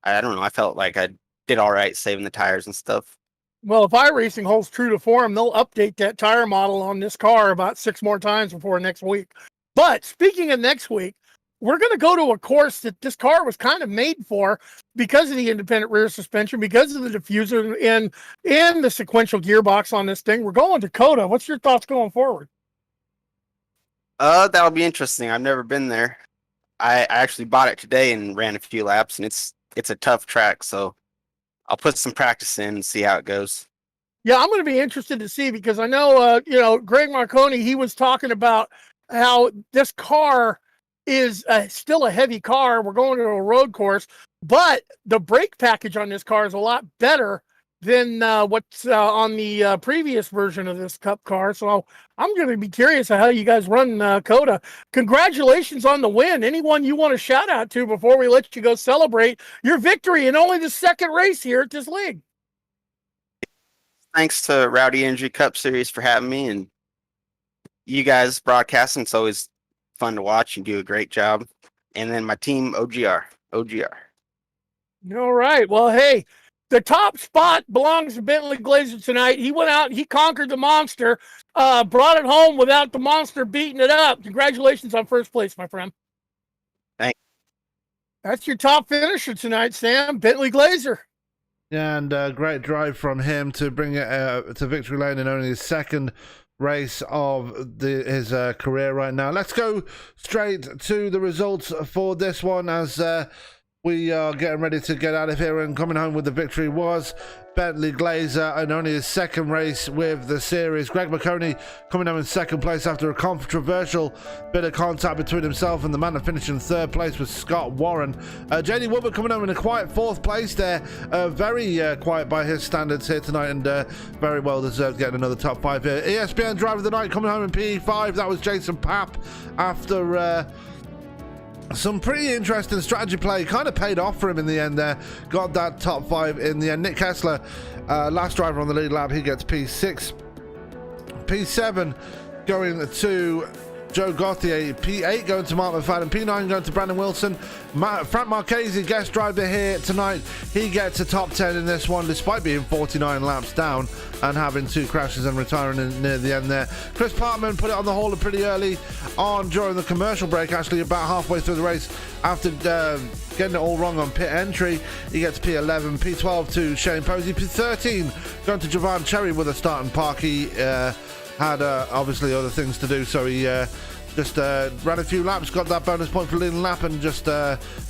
I don't know. I felt like I did all right saving the tires and stuff. Well, if iRacing holds true to form, they'll update that tire model on this car about 6 more times before next week. But speaking of next week, we're going to go to a course that this car was kind of made for because of the independent rear suspension, because of the diffuser and the sequential gearbox on this thing. We're going to Coda. What's your thoughts going forward? That'll be interesting. I've never been there. I actually bought it today and ran a few laps, and it's a tough track, so I'll put some practice in and see how it goes. Yeah, I'm going to be interested to see because I know, Greg Marconi, he was talking about how this car is still a heavy car. We're going to a road course, but the brake package on this car is a lot better than what's on the previous version of this Cup car. So I'm going to be curious how you guys run Coda. Congratulations on the win. Anyone you want to shout out to before we let you go celebrate your victory in only the second race here at this league? Thanks to Rowdy Energy Cup Series for having me, and you guys broadcasting. It's always fun to watch and do a great job. And then my team, OGR. All right. Well, hey, the top spot belongs to Bentley Glazer tonight. He went out, he conquered the monster, brought it home without the monster beating it up. Congratulations on first place, my friend. Thanks. That's your top finisher tonight, Sam. Bentley Glazer. Yeah, and great drive from him to bring it to victory lane in only his second race of his career right now. Let's go straight to the results for this one as we are getting ready to get out of here, and coming home with the victory was Bentley Glazer and only his second race with the series. Greg Marconi coming home in second place after a controversial bit of contact between himself and the man that finished in third place was Scott Warren. JD Woodward coming home in a quiet fourth place there. Very quiet by his standards here tonight, and very well deserved getting another top 5 here. ESPN Driver of the Night coming home in PE5. That was Jason Papp after some pretty interesting strategy play. Kind of paid off for him in the end there. Got that top 5 in the end. Nick Kessler, last driver on the lead lap, he gets P6. P7 going to Joe Gauthier. P8 going to Mark McFadden. P9 going to Brandon Wilson. Frank Marchese, guest driver here tonight. He gets a top 10 in this one despite being 49 laps down and having 2 crashes and retiring near the end there. Chris Parkman put it on the hauler pretty early on during the commercial break, actually about halfway through the race after getting it all wrong on pit entry. He gets P11. P12 to Shane Posey. P13 going to Javan Cherry with a start and park. He had obviously other things to do, so he just ran a few laps, got that bonus point for leading lap, and just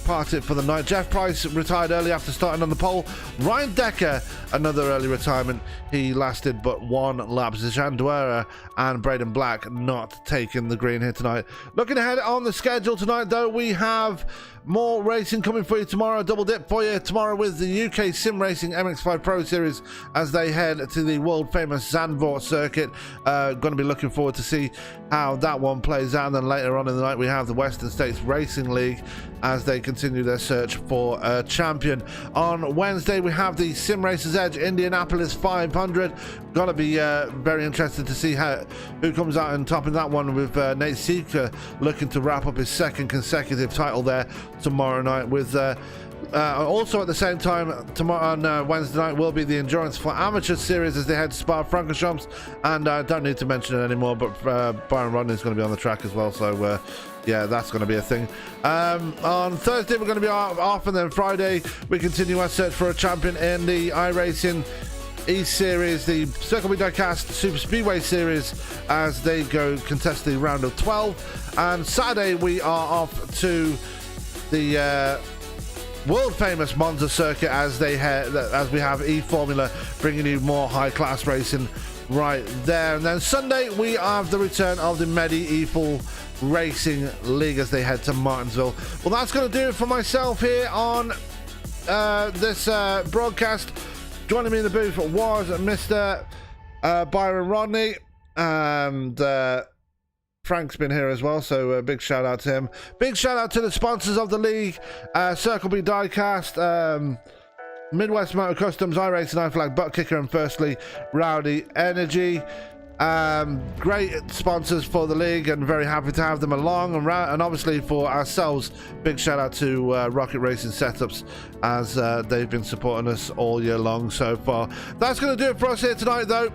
parked it for the night. Jeff Price retired early after starting on the pole. Ryan Decker, another early retirement. He lasted but 1 lap. Zishan Duera and Braden Black not taking the green here tonight. Looking ahead on the schedule tonight, though, we have more racing coming for you tomorrow. Double dip for you tomorrow with the UK Sim Racing MX5 Pro Series as they head to the world famous Zandvoort circuit. Going to be looking forward to see how that one plays out. And then later on in the night we have the Western States Racing League as they continue their search for a champion. On Wednesday we have the Sim Racers Edge Indianapolis 500. Gonna be very interested to see who comes out on top in that one, with Nate Seeker looking to wrap up his second consecutive title there tomorrow night with Also at the same time, tomorrow on Wednesday night will be the Endurance for Amateur Series as they head to Spa-Francorchamps, and I don't need to mention it anymore, but Byron Rodney is going to be on the track as well, so yeah, that's going to be a thing. On Thursday we're going to be off, and then Friday we continue our search for a champion in the iRacing E-Series, the Circle B Diecast Super Speedway Series, as they go contest the round of 12. And Saturday we are off to the world famous Monza circuit as we have E-Formula bringing you more high class racing right there. And then Sunday we have the return of the Medieval Racing League as they head to Martinsville. Well, that's going to do it for myself here on this broadcast. Joining me in the booth was Mr. Byron Rodney, and Frank's been here as well, so a big shout out to him. Big shout out to the sponsors of the league, Circle B Diecast, Midwest Motor Customs, iRacing, iFlag, Butt Kicker, and firstly, Rowdy Energy. Great sponsors for the league, and very happy to have them along. And obviously for ourselves, big shout out to Rocket Racing Setups, as they've been supporting us all year long so far. That's going to do it for us here tonight, though.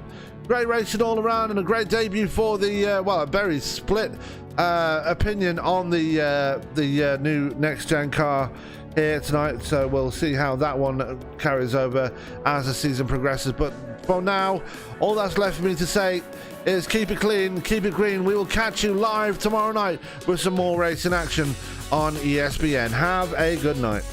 Great racing all around, and a great debut for the a very split opinion on the new next gen car here tonight, so we'll see how that one carries over as the season progresses. But for now, all that's left for me to say is keep it clean, keep it green. We will catch you live tomorrow night with some more racing action on ESPN. Have a good night.